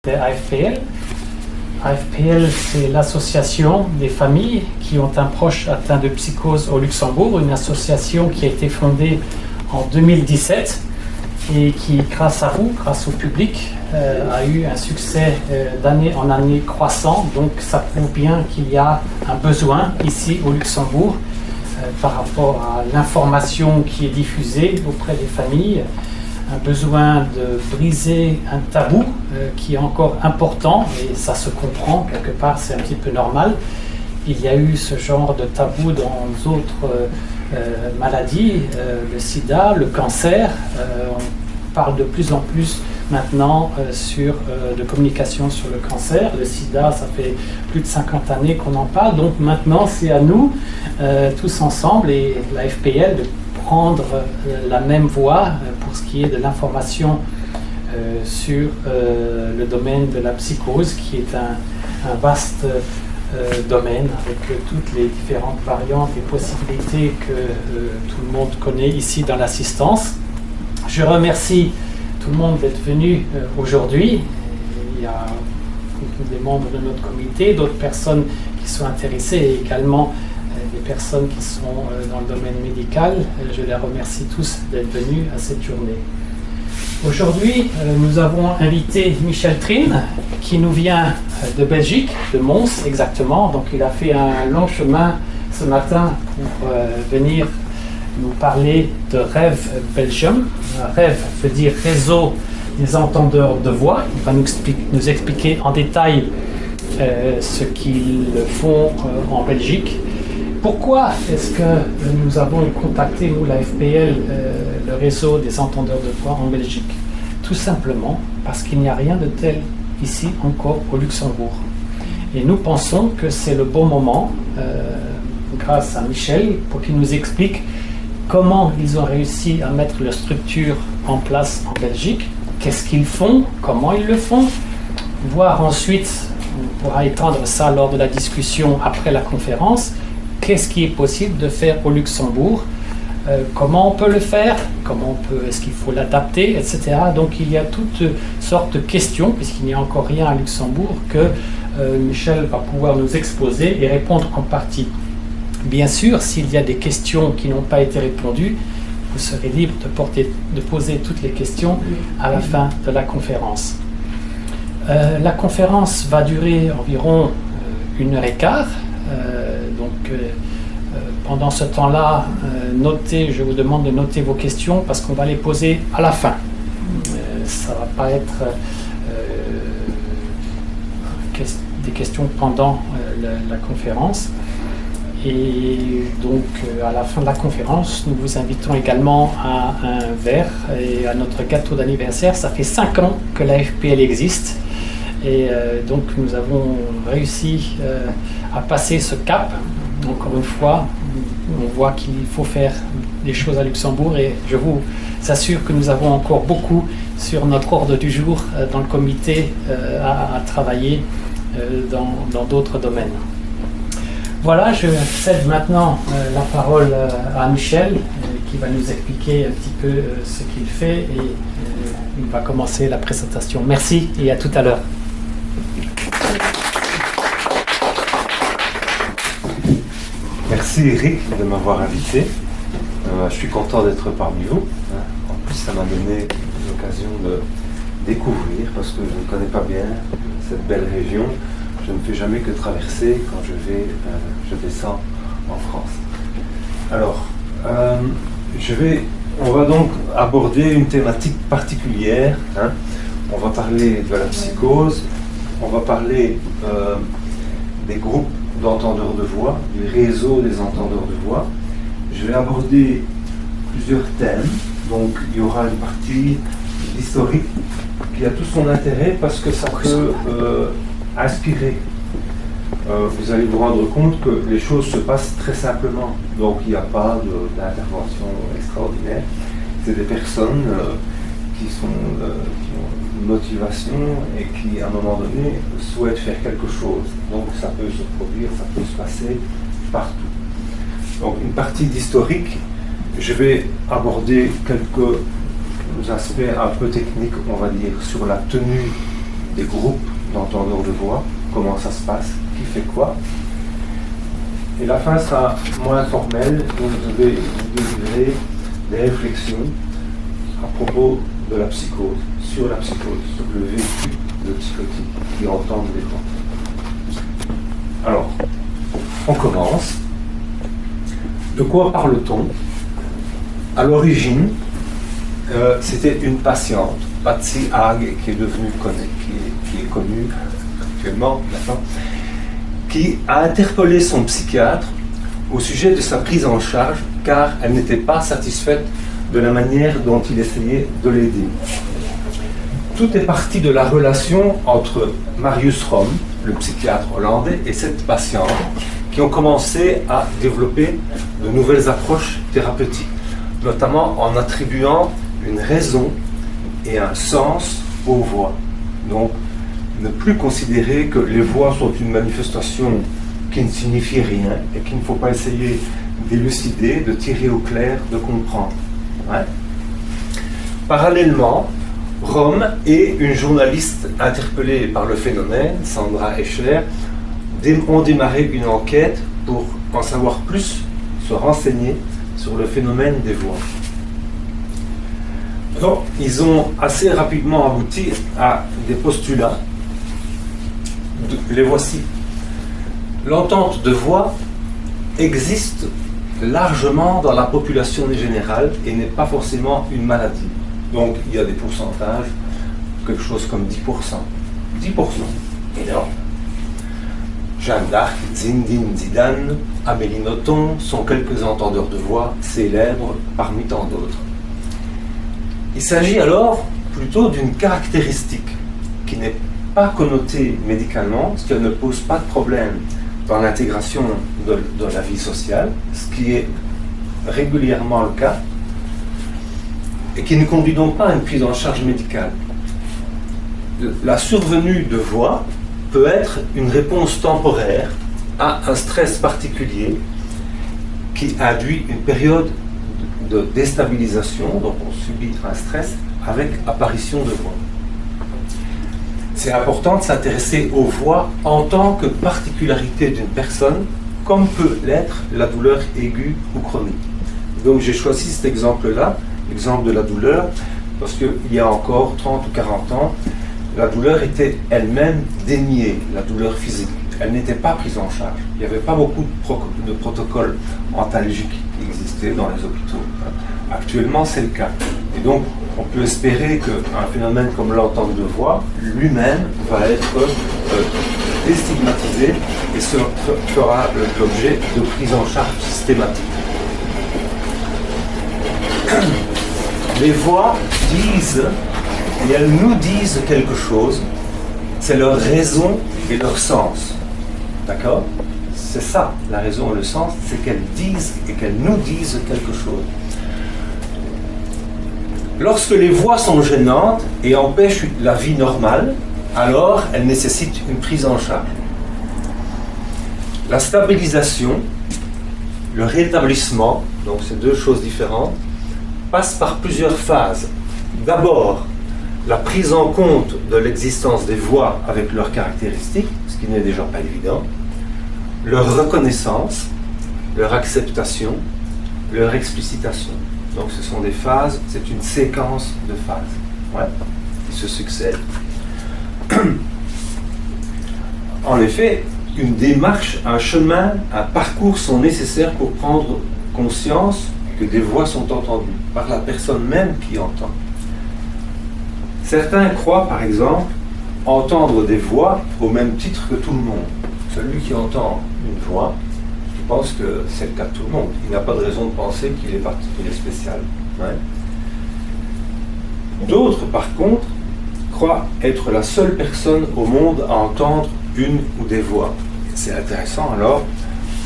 AFPL. AFPL, c'est l'association des familles qui ont un proche atteint de psychose au Luxembourg, une association qui a été fondée en 2017 et qui, grâce à vous, grâce au public, a eu un succès d'année en année croissant. Donc ça prouve bien qu'il y a un besoin ici au Luxembourg par rapport à l'information qui est diffusée auprès des familles, un besoin de briser un tabou qui est encore important, et ça se comprend, quelque part c'est un petit peu normal. Il y a eu ce genre de tabou dans d'autres maladies, le sida, le cancer. On parle de plus en plus maintenant de communication sur le cancer. Le sida, ça fait plus de 50 années qu'on en parle, donc maintenant c'est à nous, tous ensemble, et la FPL, de prendre la même voie pour ce qui est de l'information sur le domaine de la psychose, qui est un vaste domaine avec toutes les différentes variantes et possibilités que tout le monde connaît ici dans l'assistance. Je remercie tout le monde d'être venu aujourd'hui. Il y a des membres de notre comité, d'autres personnes qui sont intéressées, et également des personnes qui sont dans le domaine médical. Je les remercie tous d'être venus à cette journée. Aujourd'hui, nous avons invité Michel Trine, qui nous vient de Belgique, de Mons exactement. Donc il a fait un long chemin ce matin pour venir nous parler de REV Belgium. REV veut dire Réseau des entendeurs de voix. Il va nous expliquer en détail ce qu'ils font en Belgique. Pourquoi est-ce que nous avons contacté, nous, la FPL, le réseau des entendeurs de voix en Belgique? Tout simplement parce qu'il n'y a rien de tel ici encore au Luxembourg. Et nous pensons que c'est le bon moment, grâce à Michel, pour qu'il nous explique comment ils ont réussi à mettre leur structure en place en Belgique, qu'est-ce qu'ils font, comment ils le font, voir ensuite, on pourra étendre ça lors de la discussion après la conférence, qu'est-ce qui est possible de faire au Luxembourg, comment on peut le faire, est-ce qu'il faut l'adapter, etc. Donc il y a toutes sortes de questions, puisqu'il n'y a encore rien à Luxembourg, que Michel va pouvoir nous exposer et répondre en partie. Bien sûr, s'il y a des questions qui n'ont pas été répondues, vous serez libre de poser toutes les questions à la fin de la conférence. La conférence va durer environ 1h15. Pendant ce temps-là, je vous demande de noter vos questions parce qu'on va les poser à la fin. Ça ne va pas être des questions pendant la conférence. Et donc, à la fin de la conférence, nous vous invitons également à un verre et à notre gâteau d'anniversaire. Ça fait 5 ans que la FPL existe. Et donc nous avons réussi à passer ce cap. Encore une fois, on voit qu'il faut faire des choses à Luxembourg, et je vous assure que nous avons encore beaucoup sur notre ordre du jour dans le comité à travailler dans d'autres domaines. Voilà, je cède maintenant la parole à Michel, qui va nous expliquer un petit peu ce qu'il fait, et il va commencer la présentation. Merci et à tout à l'heure. Merci Eric de m'avoir invité. Je suis content d'être parmi vous. En plus, ça m'a donné l'occasion de découvrir, parce que je ne connais pas bien cette belle région. Je ne fais jamais que traverser quand je descends en France. Alors, on va donc aborder une thématique particulière. On va parler de la psychose, on va parler des groupes d'entendeurs de voix, du réseau des entendeurs de voix. Je vais aborder plusieurs thèmes. Donc il y aura une partie historique qui a tout son intérêt parce que ça peut inspirer. Vous allez vous rendre compte que les choses se passent très simplement. Donc il n'y a pas d'intervention extraordinaire. C'est des personnes qui ont une motivation et qui, à un moment donné, souhaitent faire quelque chose. Donc ça peut se produire, ça peut se passer partout. Donc une partie d'historique, je vais aborder quelques aspects un peu techniques, on va dire, sur la tenue des groupes d'entendeurs de voix, comment ça se passe, qui fait quoi. Et la fin sera moins formelle, donc je vais vous délivrer des réflexions à propos de la psychose, sur le vécu de psychotique qui entendent les voix. Alors, on commence. De quoi parle-t-on? À l'origine, c'était une patiente, Patsy Haag, qui est devenue qui est connue actuellement, qui a interpellé son psychiatre au sujet de sa prise en charge, car elle n'était pas satisfaite de la manière dont il essayait de l'aider. Tout est parti de la relation entre Marius Rom, le psychiatre hollandais, et cette patiente, qui ont commencé à développer de nouvelles approches thérapeutiques, notamment en attribuant une raison et un sens aux voix. Donc, ne plus considérer que les voix sont une manifestation qui ne signifie rien et qu'il ne faut pas essayer d'élucider, de tirer au clair, de comprendre. Ouais. Parallèlement, Rome et une journaliste interpellée par le phénomène, Sandra Escher, ont démarré une enquête pour en savoir plus, se renseigner sur le phénomène des voix. Alors, ils ont assez rapidement abouti à des postulats. Les voici. L'entente de voix existe largement dans la population générale et n'est pas forcément une maladie. Donc, il y a des pourcentages, quelque chose comme 10%. 10%. Énorme. Jeanne d'Arc, Zinedine Zidane, Amélie Nothomb sont quelques entendeurs de voix célèbres parmi tant d'autres. Il s'agit alors plutôt d'une caractéristique qui n'est pas connotée médicalement, ce qui ne pose pas de problème dans l'intégration de la vie sociale, ce qui est régulièrement le cas, et qui ne conduit donc pas à une prise en charge médicale. La survenue de voix peut être une réponse temporaire à un stress particulier qui induit une période de déstabilisation, donc on subit un stress avec apparition de voix. C'est important de s'intéresser aux voix en tant que particularité d'une personne, comme peut l'être la douleur aiguë ou chronique. Donc j'ai choisi cet exemple-là, l'exemple de la douleur, parce qu'il y a encore 30 ou 40 ans, la douleur était elle-même déniée, la douleur physique. Elle n'était pas prise en charge. Il n'y avait pas beaucoup de protocoles antalgiques qui existaient dans les hôpitaux. Actuellement, c'est le cas. Et donc, on peut espérer qu'un phénomène comme l'entente de voix, lui-même, va être déstigmatisé et fera l'objet de prise en charge systématique. Les voix disent, et elles nous disent quelque chose, c'est leur raison et leur sens. D'accord? C'est ça, la raison et le sens, c'est qu'elles disent et qu'elles nous disent quelque chose. Lorsque les voix sont gênantes et empêchent la vie normale, alors elles nécessitent une prise en charge. La stabilisation, le rétablissement, donc c'est deux choses différentes, passe par plusieurs phases. D'abord, la prise en compte de l'existence des voix avec leurs caractéristiques, ce qui n'est déjà pas évident, leur reconnaissance, leur acceptation, leur explicitation. Donc ce sont des phases, c'est une séquence de phases qui se succèdent. En effet, une démarche, un chemin, un parcours sont nécessaires pour prendre conscience que des voix sont entendues par la personne même qui entend. Certains croient, par exemple, entendre des voix au même titre que tout le monde. Celui qui entend une voix, je pense que c'est le cas de tout le monde. Il n'a pas de raison de penser qu'il est particulier, spécial. Ouais. D'autres, par contre, croient être la seule personne au monde à entendre une ou des voix. C'est intéressant alors,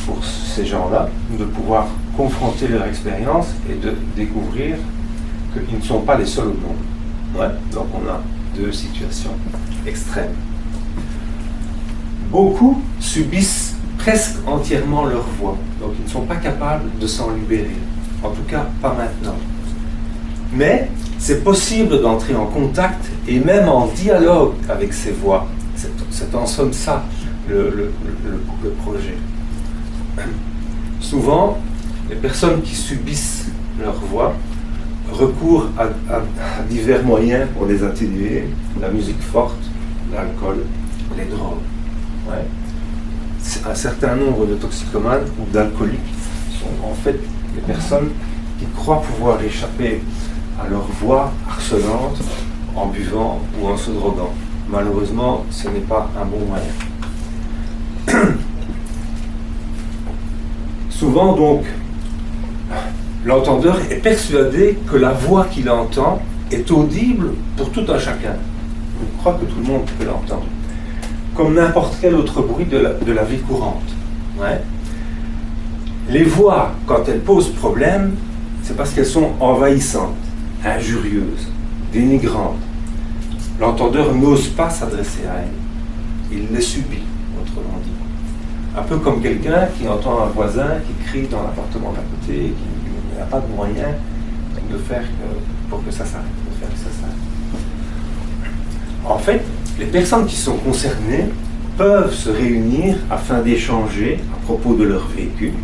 pour ces gens-là, de pouvoir confronter leur expérience et de découvrir qu'ils ne sont pas les seuls au monde. Ouais, donc on a deux situations extrêmes. Beaucoup subissent presque entièrement leur voix, donc ils ne sont pas capables de s'en libérer, en tout cas pas maintenant. Mais c'est possible d'entrer en contact et même en dialogue avec ces voix. C'est en somme ça le projet. Souvent, les personnes qui subissent leur voix recourent à divers moyens pour les atténuer, la musique forte, l'alcool, les drogues. Ouais. Un certain nombre de toxicomanes ou d'alcooliques sont en fait des personnes qui croient pouvoir échapper à leur voix harcelante en buvant ou en se droguant. Malheureusement, ce n'est pas un bon moyen. Souvent, donc, l'entendeur est persuadé que la voix qu'il entend est audible pour tout un chacun. Il croit que tout le monde peut l'entendre. Comme n'importe quel autre bruit de la vie courante. Ouais. Les voix, quand elles posent problème, c'est parce qu'elles sont envahissantes, injurieuses, dénigrantes. L'entendeur n'ose pas s'adresser à elles. Il les subit, autrement dit. Un peu comme quelqu'un qui entend un voisin qui crie dans l'appartement d'à côté et qui n'a pas de moyen de faire pour que ça s'arrête, de faire que ça s'arrête. En fait, les personnes qui sont concernées peuvent se réunir afin d'échanger à propos de leur vécu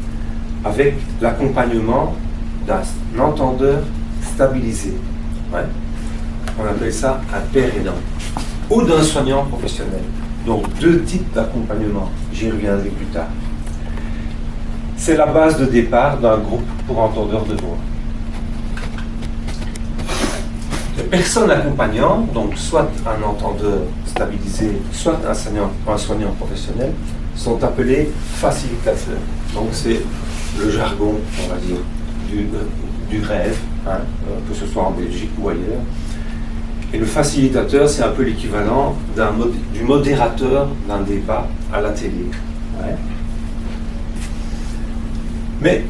avec l'accompagnement d'un entendeur stabilisé. Ouais. On appelle ça un père aidant ou d'un soignant professionnel. Donc deux types d'accompagnement, j'y reviendrai plus tard. C'est la base de départ d'un groupe pour entendeurs de voix. Les personnes accompagnantes, donc soit un entendeur stabilisé, soit un soignant professionnel, sont appelés facilitateurs. Donc c'est le jargon, on va dire, du rêve, hein, que ce soit en Belgique ou ailleurs. Et le facilitateur, c'est un peu l'équivalent du modérateur d'un débat à la télé. Ouais. Mais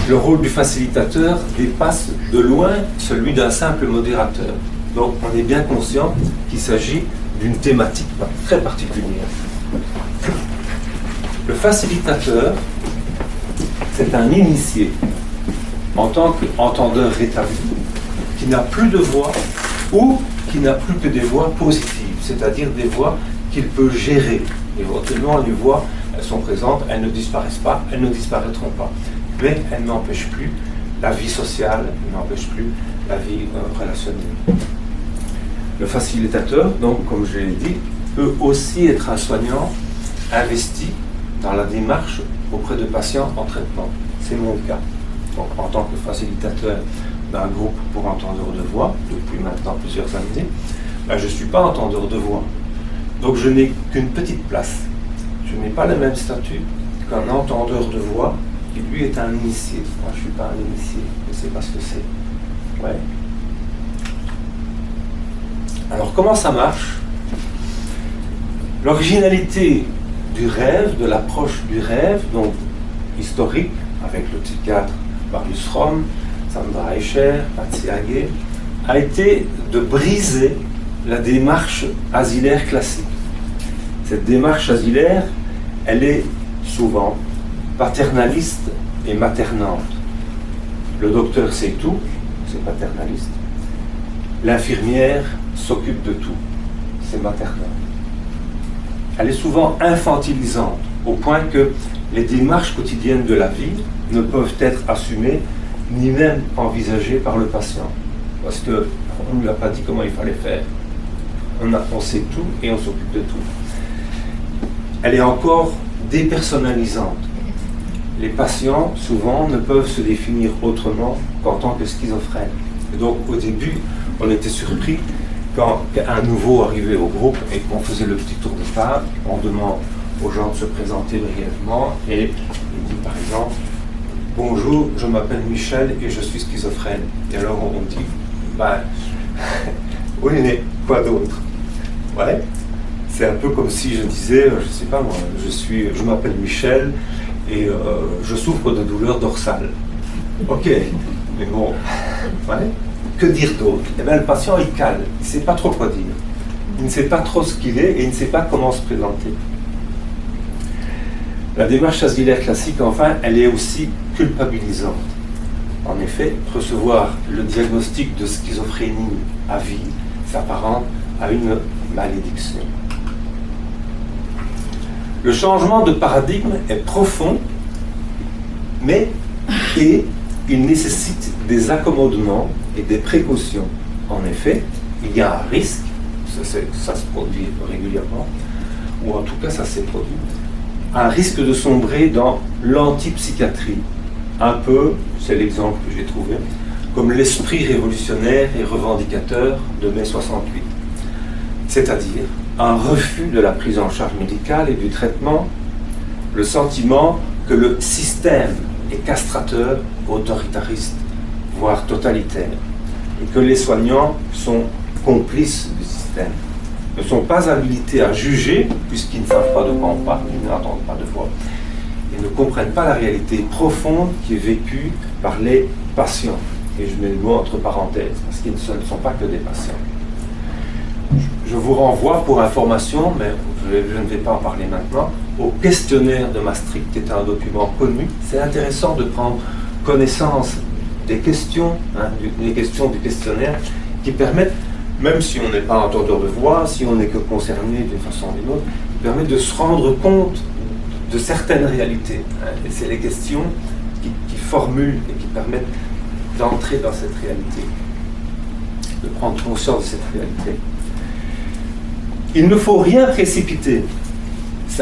le rôle du facilitateur dépasse de loin celui d'un simple modérateur. Donc on est bien conscient qu'il s'agit d'une thématique très particulière. Le facilitateur, c'est un initié en tant qu'entendeur rétabli qui n'a plus de voix ou qui n'a plus que des voix positives, c'est-à-dire des voix qu'il peut gérer. Éventuellement, les voix, elles sont présentes, elles ne disparaissent pas, elles ne disparaîtront pas. Mais elles n'empêchent plus la vie sociale, elles n'empêchent plus la vie relationnelle. Le facilitateur, donc, comme je l'ai dit, peut aussi être un soignant investi dans la démarche auprès de patients en traitement. C'est mon cas. Donc, en tant que facilitateur d'un groupe pour entendeurs de voix, depuis maintenant plusieurs années, ben, je ne suis pas entendeur de voix. Donc je n'ai qu'une petite place. Je n'ai pas le même statut qu'un entendeur de voix qui lui est un initié. Moi je ne suis pas un initié, je ne sais pas ce que c'est. Ouais. Alors comment ça marche? L'originalité du rêve, de l'approche du rêve, donc historique, avec le psychiatre Marius Romme, Sandra Escher, Patsy Haguet, a été de briser la démarche asilaire classique. Cette démarche asilaire, elle est souvent paternaliste et maternante. Le docteur sait tout, c'est paternaliste. L'infirmière s'occupe de tout, c'est maternel. Elle est souvent infantilisante, au point que les démarches quotidiennes de la vie ne peuvent être assumées ni même envisagées par le patient. Parce qu'on ne lui a pas dit comment il fallait faire. On sait tout et on s'occupe de tout. Elle est encore dépersonnalisante. Les patients, souvent, ne peuvent se définir autrement qu'en tant que schizophrènes. Et donc, au début, on était surpris quand un nouveau arrivait au groupe et qu'on faisait le petit tour de table, on demande aux gens de se présenter brièvement et il dit par exemple « Bonjour, je m'appelle Michel et je suis schizophrène ». Et alors on dit « Ben, oui, mais quoi d'autre ?» Ouais, c'est un peu comme si je disais, je sais pas moi, je m'appelle Michel et je souffre de douleurs dorsales. Ok, mais bon, ouais. Que dire d'autre? Eh bien, le patient, il cale, il ne sait pas trop quoi dire. Il ne sait pas trop ce qu'il est et il ne sait pas comment se présenter. La démarche asilaire classique, enfin, elle est aussi culpabilisante. En effet, recevoir le diagnostic de schizophrénie à vie s'apparente à une malédiction. Le changement de paradigme est profond, et il nécessite des accommodements et des précautions. En effet, il y a un risque, ça se produit régulièrement, ou en tout cas ça s'est produit, un risque de sombrer dans l'antipsychiatrie. Un peu, c'est l'exemple que j'ai trouvé, comme l'esprit révolutionnaire et revendicateur de mai 68. C'est-à-dire un refus de la prise en charge médicale et du traitement, le sentiment que le système est castrateur, autoritariste, voire totalitaire, et que les soignants sont complices du système, ne sont pas habilités à juger, puisqu'ils ne savent pas de quoi on parle, ils n'entendent pas de voix, et ne comprennent pas la réalité profonde qui est vécue par les patients. Et je mets le mot entre parenthèses, parce qu'ils ne sont pas que des patients. Je vous renvoie pour information, mais je ne vais pas en parler maintenant, au questionnaire de Maastricht, qui est un document connu. C'est intéressant de prendre connaissance des questions, des questions du questionnaire, qui permettent, même si on n'est pas entendeur de voix, si on n'est que concerné d'une façon ou d'une autre, qui permettent de se rendre compte de certaines réalités. Et c'est les questions qui formulent et qui permettent d'entrer dans cette réalité, de prendre conscience de cette réalité. Il ne faut rien précipiter.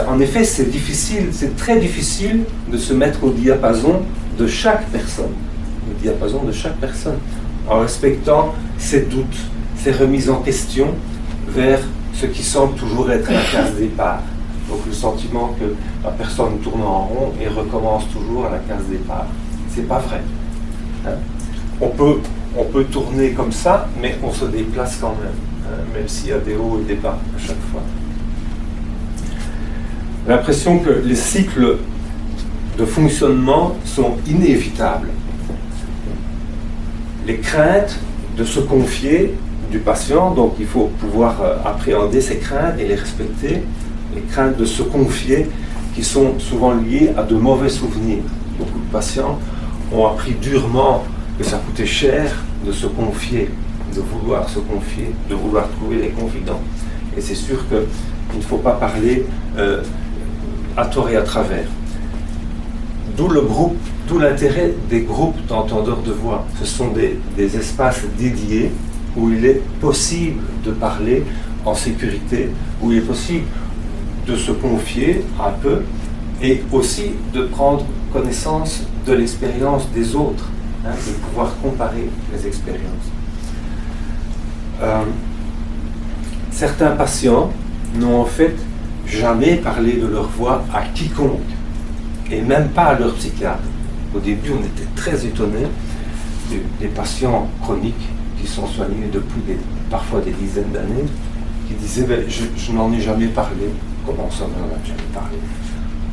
En effet, c'est difficile, c'est très difficile de se mettre au diapason de chaque personne, en respectant ses doutes, ses remises en question vers ce qui semble toujours être la case départ. Donc le sentiment que la personne tourne en rond et recommence toujours à la case départ. C'est pas vrai. On peut tourner comme ça, mais on se déplace quand même s'il y a des hauts et des bas à chaque fois. L'impression que les cycles de fonctionnement sont inévitables. Les craintes de se confier du patient, donc il faut pouvoir appréhender ces craintes et les respecter. Les craintes de se confier qui sont souvent liées à de mauvais souvenirs. Beaucoup de patients ont appris durement que ça coûtait cher de se confier, de vouloir se confier, de vouloir trouver des confidents. Et c'est sûr qu'il ne faut pas parler à tort et à travers. D'où l'intérêt des groupes d'entendeurs de voix. Ce sont des espaces dédiés où il est possible de parler en sécurité, où il est possible de se confier un peu et aussi de prendre connaissance de l'expérience des autres, de pouvoir comparer les expériences. Certains patients n'ont en fait jamais parlé de leur voix à quiconque, et même pas à leur psychiatre. Au début, on était très étonnés des patients chroniques qui sont soignés depuis parfois des dizaines d'années, qui disaient je n'en ai jamais parlé. Comment ça, vous n'en avez jamais parlé?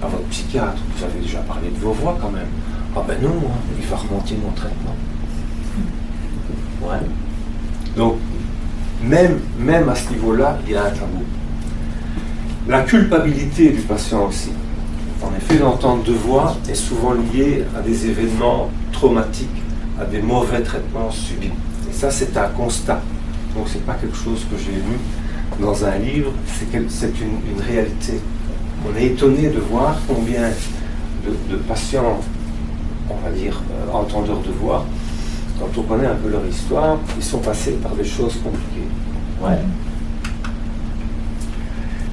À votre psychiatre, vous avez déjà parlé de vos voix quand même. Ah ben non, il va remonter mon traitement. Ouais. Donc, même à ce niveau-là, il y a un tabou. La culpabilité du patient aussi. En effet, l'entente de voix est souvent liée à des événements traumatiques, à des mauvais traitements subis. Et ça, c'est un constat. Donc, ce n'est pas quelque chose que j'ai lu dans un livre, c'est une réalité. On est étonné de voir combien de patients, on va dire, entendeurs de voix, quand on connaît un peu leur histoire, ils sont passés par des choses compliquées. Ouais.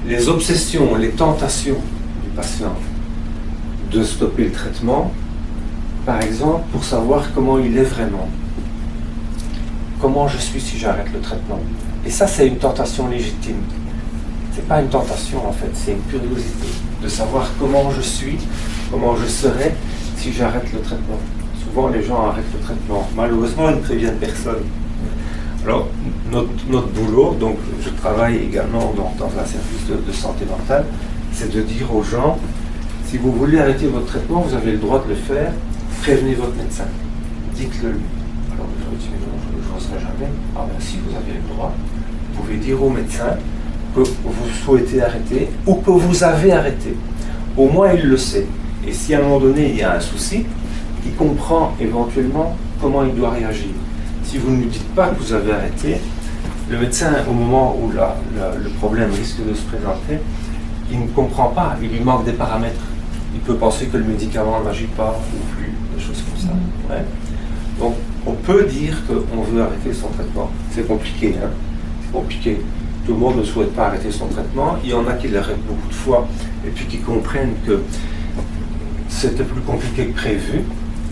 Les obsessions, les tentations du patient de stopper le traitement, par exemple, pour savoir comment il est vraiment. Comment je suis si j'arrête le traitement. Et ça, c'est une tentation légitime. C'est pas une tentation, en fait, c'est une curiosité de savoir comment je suis, comment je serai si j'arrête le traitement. Souvent, les gens arrêtent le traitement. Malheureusement, ils ne préviennent personne. Alors, notre boulot, donc je travaille également dans un service de santé mentale, c'est de dire aux gens, si vous voulez arrêter votre traitement, vous avez le droit de le faire, prévenez votre médecin, dites-le lui. Alors, je dis, mais non, je n'oserais jamais. Ah ben si, vous avez le droit. Vous pouvez dire au médecin que vous souhaitez arrêter ou que vous avez arrêté. Au moins, il le sait. Et si à un moment donné, il y a un souci, il comprend éventuellement comment il doit réagir. Si vous ne lui dites pas que vous avez arrêté, le médecin, au moment où le problème risque de se présenter, il ne comprend pas, il lui manque des paramètres. Il peut penser que le médicament n'agit pas ou plus, des choses comme ça. Ouais. Donc, on peut dire qu'on veut arrêter son traitement. C'est compliqué, hein? C'est compliqué. Tout le monde ne souhaite pas arrêter son traitement. Il y en a qui l'arrêtent beaucoup de fois et puis qui comprennent que c'était plus compliqué que prévu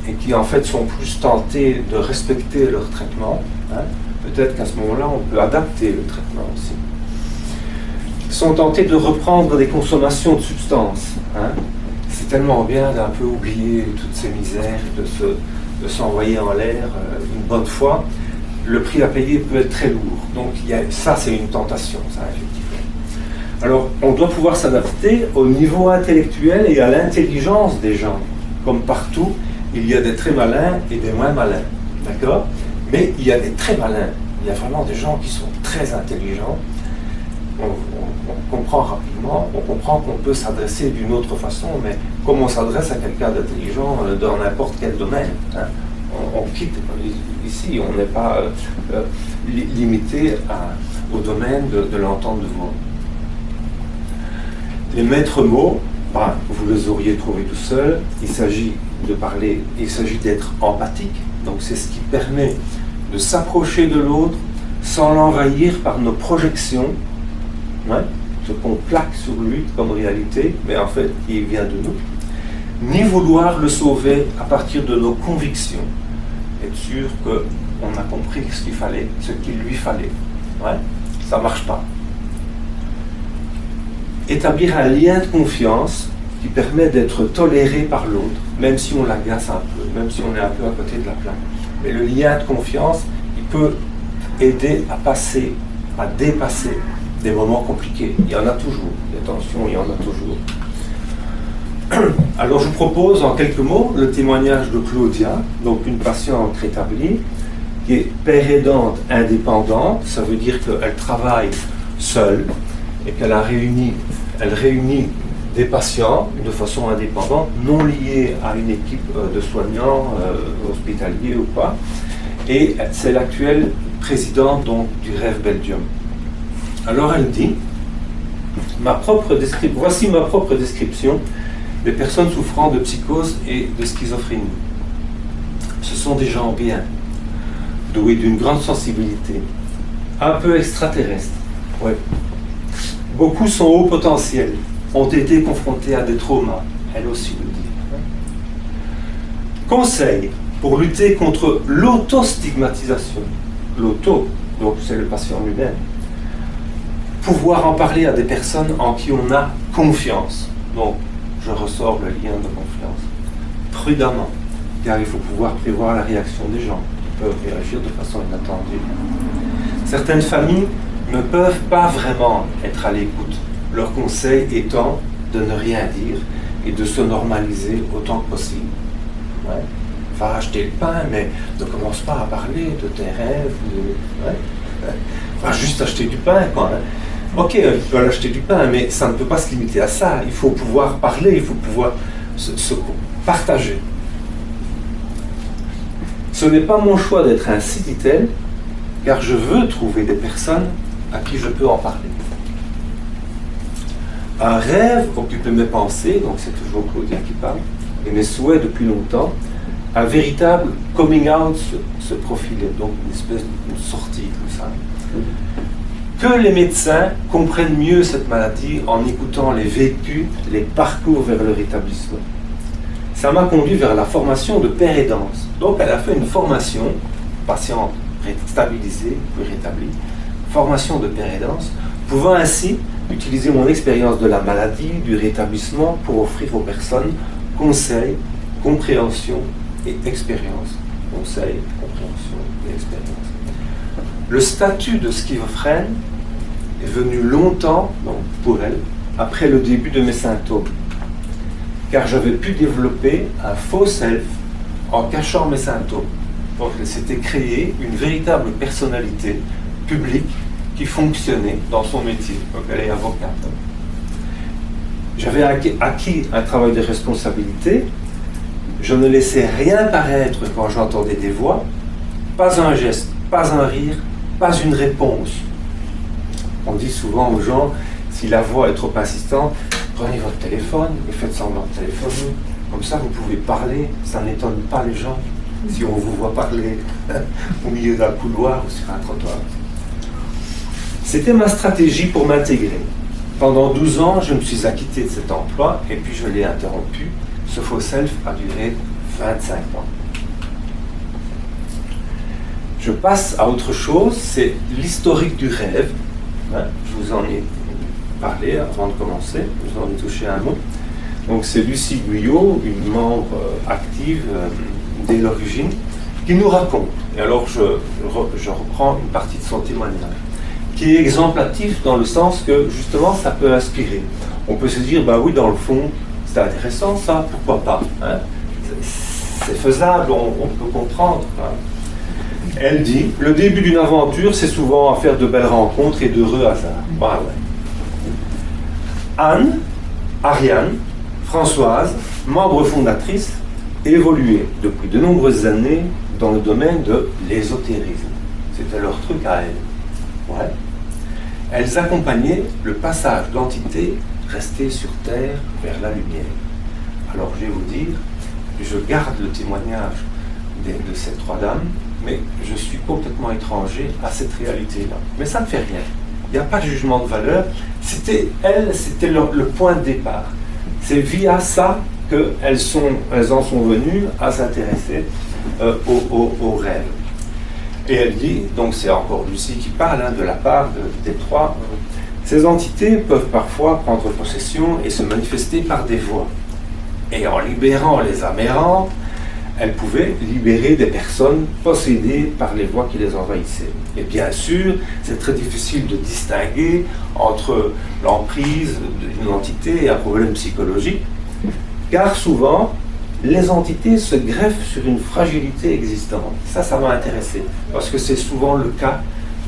et qui en fait sont plus tentés de respecter leur traitement. Hein? Peut-être qu'à ce moment-là, on peut adapter le traitement aussi. Ils sont tentés de reprendre des consommations de substances. Hein? C'est tellement bien d'un peu oublier toutes ces misères et de s'envoyer en l'air une bonne fois. Le prix à payer peut être très lourd. Donc ça, c'est une tentation, ça, effectivement. Alors, on doit pouvoir s'adapter au niveau intellectuel et à l'intelligence des gens. Comme partout, il y a des très malins et des moins malins. D'accord? Mais il y a des très malins. Il y a vraiment des gens qui sont très intelligents. On comprend rapidement, on comprend qu'on peut s'adresser d'une autre façon, mais comme on s'adresse à quelqu'un d'intelligent dans n'importe quel domaine, hein, on quitte ici, on n'est pas limité au domaine de l'entente de voix. Les maîtres mots, vous les auriez trouvés tout seuls. Il s'agit de parler, il s'agit d'être empathique, donc c'est ce qui permet de s'approcher de l'autre sans l'envahir par nos projections, ouais, ce qu'on plaque sur lui comme réalité, mais en fait il vient de nous, ni vouloir le sauver à partir de nos convictions, être sûr qu'on a compris ce qu'il fallait, ce qu'il lui fallait. Ouais, ça ne marche pas. Établir un lien de confiance qui permet d'être toléré par l'autre, même si on l'agace un peu, même si on est un peu à côté de la plaque. Mais le lien de confiance, il peut aider à passer, à dépasser des moments compliqués. Il y en a toujours, des tensions, il y en a toujours. Alors je vous propose en quelques mots le témoignage de Claudia, donc une patiente rétablie, qui est père aidante indépendante, ça veut dire qu'elle travaille seule et qu'elle réunit des patients de façon indépendante, non liés à une équipe de soignants hospitaliers ou pas. Et c'est l'actuelle présidente donc, du Rêve Belgium. Alors elle dit, voici ma propre description des personnes souffrant de psychose et de schizophrénie. Ce sont des gens bien, doués d'une grande sensibilité, un peu extraterrestres. Ouais. Beaucoup sont haut potentiel, ont été confrontés à des traumas, elle aussi le dit. Conseil pour lutter contre l'autostigmatisation. L'auto, donc c'est le patient lui-même. Pouvoir en parler à des personnes en qui on a confiance. Donc, je ressors le lien de confiance. Prudemment, car il faut pouvoir prévoir la réaction des gens qui peuvent réagir de façon inattendue. Certaines familles ne peuvent pas vraiment être à l'écoute, leur conseil étant de ne rien dire et de se normaliser autant que possible. Ouais. Va acheter le pain, mais ne commence pas à parler de tes rêves. Ouais. Va juste acheter du pain, quoi. Ok, tu peux aller acheter du pain, mais ça ne peut pas se limiter à ça. Il faut pouvoir parler, il faut pouvoir se partager. Ce n'est pas mon choix d'être ainsi, dit-elle, car je veux trouver des personnes à qui je peux en parler. Un rêve occupe mes pensées, donc c'est toujours Claudia qui parle, et mes souhaits depuis longtemps. Un véritable coming out se profilait, donc une espèce de sortie, tout ça. Que les médecins comprennent mieux cette maladie en écoutant les vécus, les parcours vers le rétablissement. Ça m'a conduit vers la formation de père aidance. Donc elle a fait une formation, patiente stabilisée, puis rétablie, formation de père aidance, pouvant ainsi utiliser mon expérience de la maladie, du rétablissement pour offrir aux personnes conseils, compréhension et expérience. Conseils, compréhension et expérience. Le statut de schizophrène est venu longtemps, donc pour elle, après le début de mes symptômes, car j'avais pu développer un faux self en cachant mes symptômes. Donc elle s'était créée une véritable personnalité publique qui fonctionnait dans son métier. Donc elle est avocate. J'avais acquis un travail de responsabilité Je ne laissais rien paraître quand j'entendais des voix, pas un geste, pas un rire, pas une réponse. On dit souvent aux gens, si la voix est trop insistante, prenez votre téléphone et faites semblant de téléphoner. Comme ça, vous pouvez parler, ça n'étonne pas les gens si on vous voit parler au milieu d'un couloir ou sur un trottoir. C'était ma stratégie pour m'intégrer. Pendant 12 ans, je me suis acquitté de cet emploi et puis je l'ai interrompu. Ce faux self a duré 25 ans. Je passe à autre chose, c'est l'historique du rêve. Je vous en ai parlé avant de commencer, je vous en ai touché un mot. Donc c'est Lucie Guyot, une membre active dès l'origine, qui nous raconte. Et alors je reprends une partie de son témoignage, qui est exemplatif dans le sens que justement ça peut inspirer. On peut se dire, bah oui, dans le fond, c'est intéressant ça, pourquoi pas, hein? C'est faisable, on peut comprendre. Hein. Elle dit, le début d'une aventure, c'est souvent affaire de belles rencontres et d'heureux hasards. Bah ouais. Anne, Ariane, Françoise, membre fondatrice, évoluaient depuis de nombreuses années dans le domaine de l'ésotérisme. C'était leur truc à elles. Ouais. Elles accompagnaient le passage d'entités restées sur Terre vers la lumière. Alors je vais vous dire, je garde le témoignage de ces trois dames, mais je suis complètement étranger à cette réalité-là. Mais ça ne fait rien. Il n'y a pas de jugement de valeur. C'était le point de départ. C'est via ça qu'elles en sont venues à s'intéresser au rêve. Et elle dit, donc c'est encore Lucie qui parle, hein, de la part des trois, ces entités peuvent parfois prendre possession et se manifester par des voix. Et en libérant les amérantes, elles pouvaient libérer des personnes possédées par les voix qui les envahissaient. Et bien sûr, c'est très difficile de distinguer entre l'emprise d'une entité et un problème psychologique, car souvent, les entités se greffent sur une fragilité existante. Ça m'a intéressé, parce que c'est souvent le cas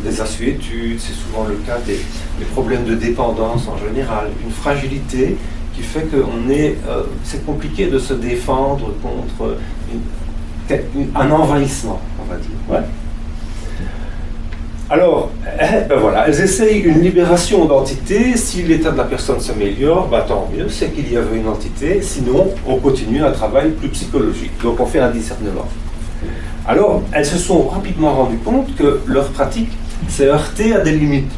des assuétudes, c'est souvent le cas des problèmes de dépendance en général, une fragilité qui fait que c'est compliqué de se défendre contre un envahissement, on va dire. Ouais. Alors, ben voilà, elles essayent une libération d'entités. Si l'état de la personne s'améliore, ben tant mieux, c'est qu'il y avait une entité. Sinon, on continue un travail plus psychologique. Donc, on fait un discernement. Alors, elles se sont rapidement rendues compte que leur pratique s'est heurtée à des limites.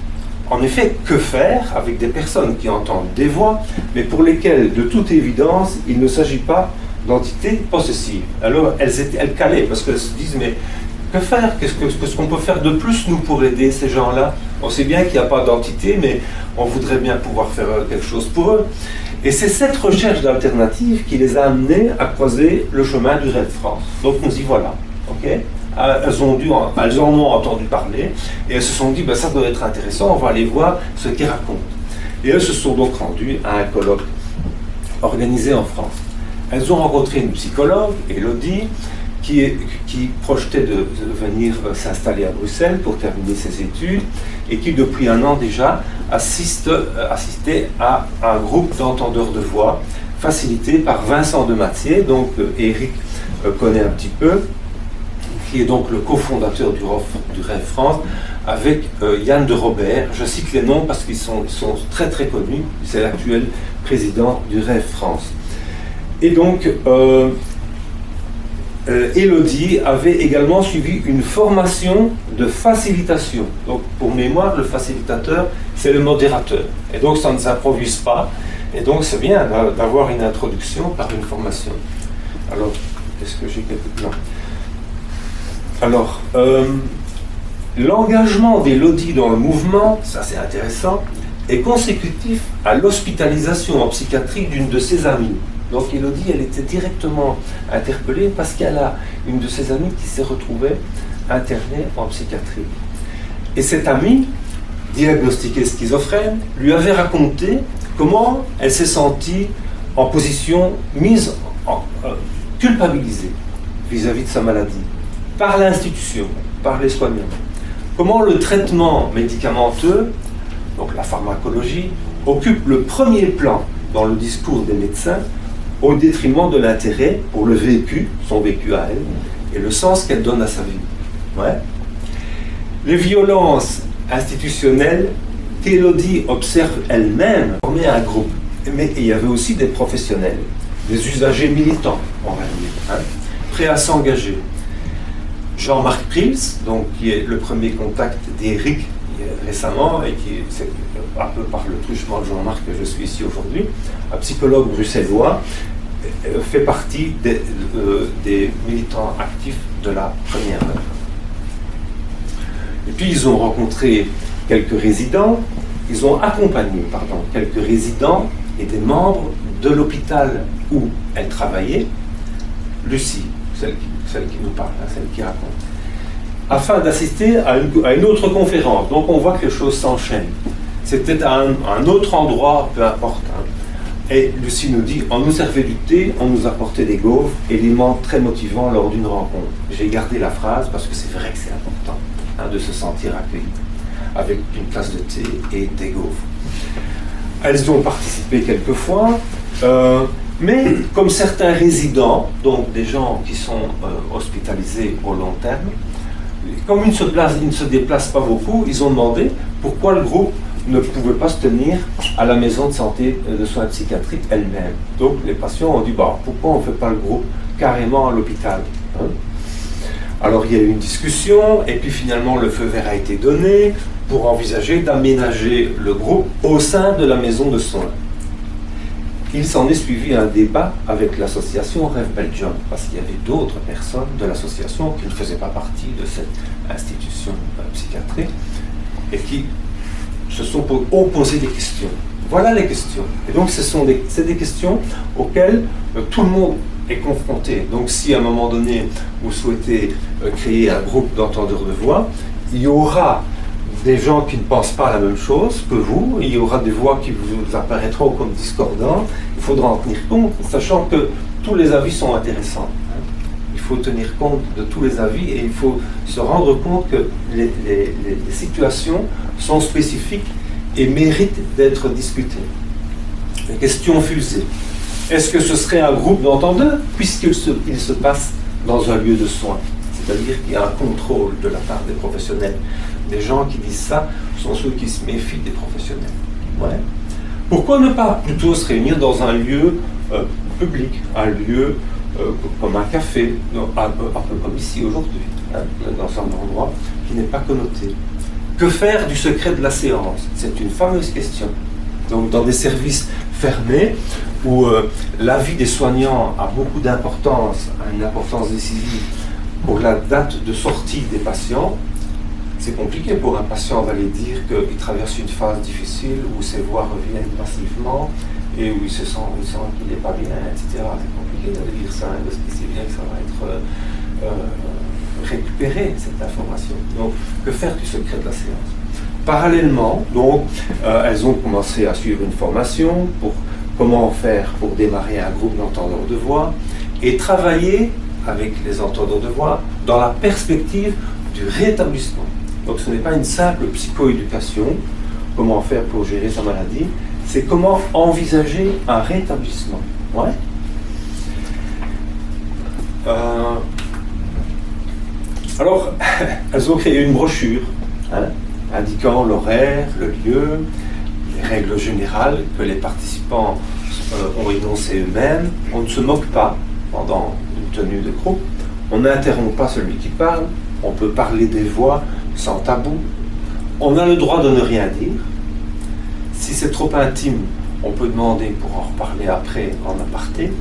En effet, que faire avec des personnes qui entendent des voix, mais pour lesquelles, de toute évidence, il ne s'agit pas d'entités possessives. Alors, elles calaient, parce qu'elles se disent, mais que faire? Qu'est-ce qu'on peut faire de plus, nous, pour aider ces gens-là? On sait bien qu'il n'y a pas d'entité, mais on voudrait bien pouvoir faire quelque chose pour eux. Et c'est cette recherche d'alternatives qui les a amenés à croiser le chemin du Rêve France. Donc, nous y voilà. Okay, elles en ont entendu parler, et elles se sont dit, ben, ça doit être intéressant, on va aller voir ce qu'ils racontent. Et elles se sont donc rendues à un colloque organisé en France. Elles ont rencontré une psychologue, Élodie, qui projetait de venir s'installer à Bruxelles pour terminer ses études, et qui depuis un an déjà assistait à un groupe d'entendeurs de voix facilité par Vincent de Mathieu, donc Eric connaît un petit peu, qui est donc le cofondateur du Rêve France, avec Yann de Robert. Je cite les noms parce qu'ils sont très très connus. C'est l'actuel président du Rêve France. Et donc, Élodie avait également suivi une formation de facilitation. Donc, pour mémoire, le facilitateur, c'est le modérateur. Et donc, ça ne s'improvise pas. Et donc, c'est bien d'avoir une introduction par une formation. Alors, est-ce que j'ai quelques plans? Alors, l'engagement d'Élodie dans le mouvement, ça c'est intéressant, est consécutif à l'hospitalisation en psychiatrie d'une de ses amies. Donc Élodie, elle était directement interpellée parce qu'elle a une de ses amies qui s'est retrouvée internée en psychiatrie. Et cette amie, diagnostiquée schizophrène, lui avait raconté comment elle s'est sentie en position mise culpabilisée vis-à-vis de sa maladie, par l'institution, par les soignants. Comment le traitement médicamenteux, donc la pharmacologie, occupe le premier plan dans le discours des médecins, au détriment de l'intérêt pour le vécu, son vécu à elle, et le sens qu'elle donne à sa vie. Ouais. Les violences institutionnelles qu'Élodie observe elle-même formaient un groupe. Mais il y avait aussi des professionnels, des usagers militants, on va dire, hein, prêts à s'engager. Jean-Marc Prils, donc, qui est le premier contact d'Éric récemment, et qui c'est un peu par le truchement de Jean-Marc que je suis ici aujourd'hui, un psychologue bruxellois, fait partie des militants actifs de la première heure. Et puis ils ont rencontré quelques résidents, ils ont accompagné, quelques résidents et des membres de l'hôpital où elle travaillait, Lucie, celle qui nous parle, hein, celle qui raconte, afin d'assister à une autre conférence. Donc on voit que les choses s'enchaînent. C'était à un autre endroit, peu importe. Hein. Et Lucie nous dit, on nous servait du thé, on nous apportait des gaufres, élément très motivant lors d'une rencontre. J'ai gardé la phrase parce que c'est vrai que c'est important, hein, de se sentir accueilli avec une tasse de thé et des gaufres. Elles ont participé quelques fois, mais comme certains résidents, donc des gens qui sont hospitalisés au long terme, comme ils ne se déplacent pas beaucoup, ils ont demandé pourquoi le groupe ne pouvait pas se tenir à la maison de santé de soins psychiatriques elle-même. Donc les patients ont dit, pourquoi on ne fait pas le groupe carrément à l'hôpital, hein? Alors il y a eu une discussion, et puis finalement le feu vert a été donné pour envisager d'aménager le groupe au sein de la maison de soins. Il s'en est suivi un débat avec l'association Rêve Belgium, parce qu'il y avait d'autres personnes de l'association qui ne faisaient pas partie de cette institution psychiatrique et qui se sont posé des questions. Voilà les questions. Et donc c'est des questions auxquelles tout le monde est confronté. Donc si à un moment donné vous souhaitez créer un groupe d'entendeurs de voix, il y aura des gens qui ne pensent pas la même chose que vous, il y aura des voix qui vous apparaîtront comme discordantes, il faudra en tenir compte, sachant que tous les avis sont intéressants. Il faut tenir compte de tous les avis et il faut se rendre compte que les situations sont spécifiques et méritent d'être discutées. La question fusée. Est-ce que ce serait un groupe d'entendeurs puisqu'il se passe dans un lieu de soins? C'est-à-dire qu'il y a un contrôle de la part des professionnels. Les gens qui disent ça sont ceux qui se méfient des professionnels. Ouais. Pourquoi ne pas plutôt se réunir dans un lieu public, un lieu comme un café, un peu comme ici aujourd'hui, hein, dans un endroit qui n'est pas connoté? Que faire du secret de la séance? C'est une fameuse question. Donc dans des services fermés, où l'avis des soignants a beaucoup d'importance, a une importance décisive pour la date de sortie des patients, c'est compliqué pour un patient d'aller dire qu'il traverse une phase difficile où ses voix reviennent massivement et où il sent qu'il n'est pas bien, etc. C'est compliqué de dire ça, parce qu'il sait bien que ça va être récupéré, cette information. Donc, que faire du secret de la séance? Parallèlement, donc, elles ont commencé à suivre une formation pour comment faire pour démarrer un groupe d'entendeurs de voix et travailler avec les entendeurs de voix dans la perspective du rétablissement. Donc ce n'est pas une simple psychoéducation, comment faire pour gérer sa maladie, c'est comment envisager un rétablissement. Ouais. Alors, elles ont créé une brochure, hein, indiquant l'horaire, le lieu, les règles générales que les participants ont énoncées eux-mêmes. On ne se moque pas pendant une tenue de groupe, on n'interrompt pas celui qui parle, on peut parler des voix sans tabou, on a le droit de ne rien dire. Si c'est trop intime, on peut demander pour en reparler après en aparté.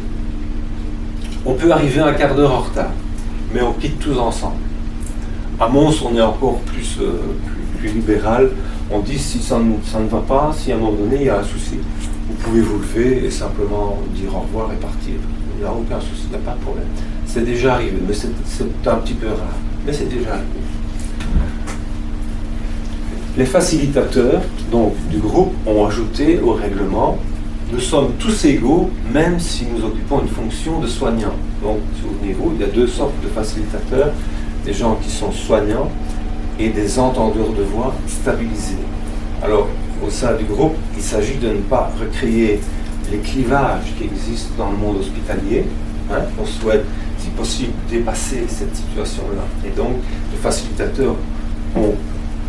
On peut arriver un quart d'heure en retard, mais on quitte tous ensemble. À Mons, on est encore plus libéral. On dit si ça ne va pas, si à un moment donné il y a un souci, vous pouvez vous lever et simplement dire au revoir et partir. Il n'y a aucun souci, il n'y a pas de problème. C'est déjà arrivé, mais c'est un petit peu rare, mais c'est déjà arrivé. Les facilitateurs donc, du groupe ont ajouté au règlement « Nous sommes tous égaux, même si nous occupons une fonction de soignant ». Donc, souvenez-vous, il y a deux sortes de facilitateurs, des gens qui sont soignants et des entendeurs de voix stabilisés. Alors, au sein du groupe, il s'agit de ne pas recréer les clivages qui existent dans le monde hospitalier. Hein. On souhaite, si possible, dépasser cette situation-là. Et donc, les facilitateurs ont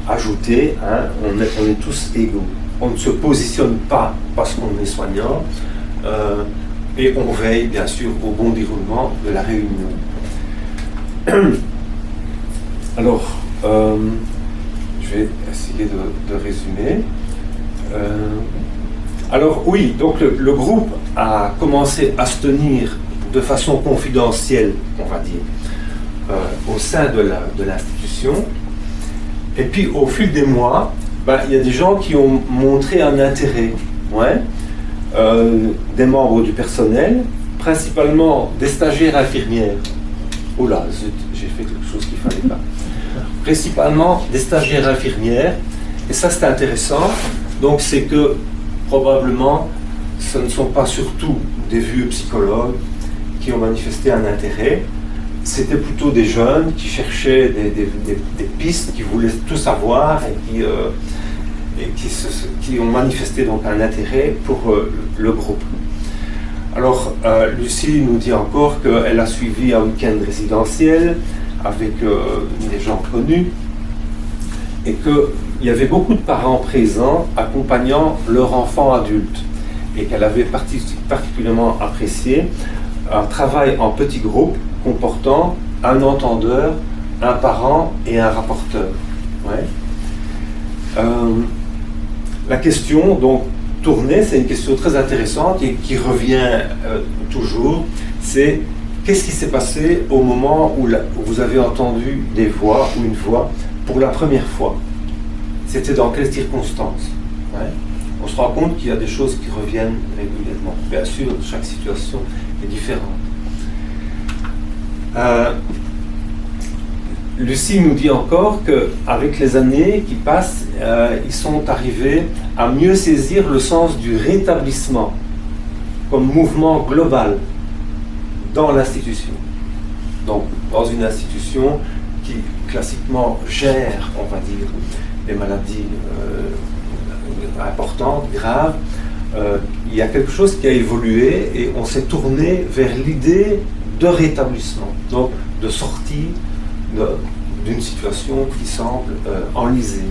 ajouté, hein, on est tous égaux. On ne se positionne pas parce qu'on est soignant, et on veille, bien sûr, au bon déroulement de la réunion. Alors, je vais essayer de résumer. Alors oui, donc le groupe a commencé à se tenir de façon confidentielle, on va dire, au sein de l'institution. Et puis au fil des mois, il y a des gens qui ont montré un intérêt, ouais, des membres du personnel, principalement des stagiaires infirmières. Oh là, zut, j'ai fait quelque chose qu'il ne fallait pas. Principalement des stagiaires infirmières, et ça c'est intéressant. Donc c'est que probablement ce ne sont pas surtout des vieux psychologues qui ont manifesté un intérêt, c'était plutôt des jeunes qui cherchaient des pistes, qui voulaient tout savoir et qui ont manifesté donc un intérêt pour le groupe. Alors Lucie nous dit encore qu'elle a suivi un week-end résidentiel avec des gens connus et qu'il y avait beaucoup de parents présents accompagnant leur enfant adulte et qu'elle avait particulièrement apprécié un travail en petits groupes comportant un entendeur, un parent et un rapporteur. Ouais. La question donc tournée, c'est une question très intéressante et qui revient toujours, c'est qu'est-ce qui s'est passé au moment où vous avez entendu des voix ou une voix pour la première fois? C'était dans quelles circonstances? Ouais. On se rend compte qu'il y a des choses qui reviennent régulièrement. Bien sûr, chaque situation est différente. Lucie nous dit encore qu'avec les années qui passent, ils sont arrivés à mieux saisir le sens du rétablissement comme mouvement global dans l'institution. Donc, dans une institution qui classiquement gère, on va dire, des maladies importantes, graves, il y a quelque chose qui a évolué et on s'est tourné vers l'idée de rétablissement, donc de sortie d'une situation qui semble enlisée.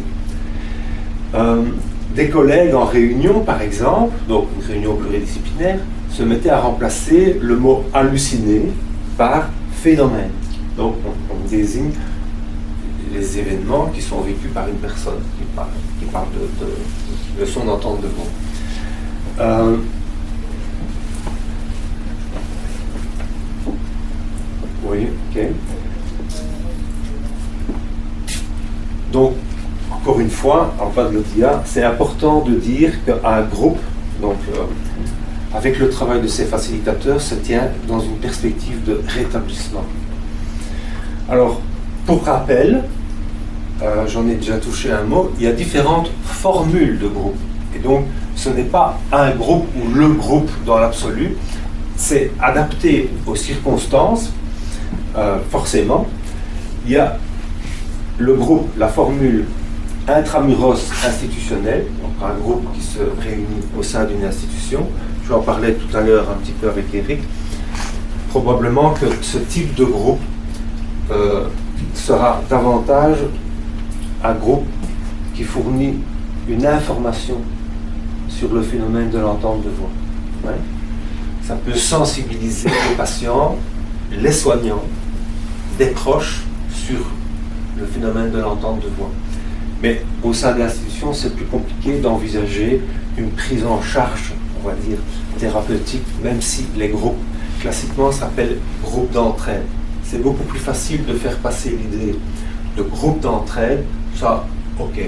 Des collègues en réunion, par exemple, donc une réunion pluridisciplinaire, se mettaient à remplacer le mot halluciné par phénomène. Donc on désigne les événements qui sont vécus par une personne qui parle de son entente de voix. Oui, ok. Donc, encore une fois, en bas de l'ODIA, c'est important de dire qu'un groupe, donc avec le travail de ces facilitateurs, se tient dans une perspective de rétablissement. Alors, pour rappel, j'en ai déjà touché un mot, il y a différentes formules de groupe. Et donc, ce n'est pas un groupe ou le groupe dans l'absolu, c'est adapté aux circonstances, forcément. Il y a le groupe, la formule intramuros institutionnelle, donc un groupe qui se réunit au sein d'une institution. Je en parlais tout à l'heure un petit peu avec Eric. Probablement que ce type de groupe sera davantage un groupe qui fournit une information sur le phénomène de l'entente de voix. Ouais. Ça peut sensibiliser les patients, les soignants, des proches sur le phénomène de l'entente de voix. Mais au sein de l'institution, c'est plus compliqué d'envisager une prise en charge, on va dire, thérapeutique, même si les groupes, classiquement, s'appellent groupes d'entraide. C'est beaucoup plus facile de faire passer l'idée de groupe d'entraide, ça, ok.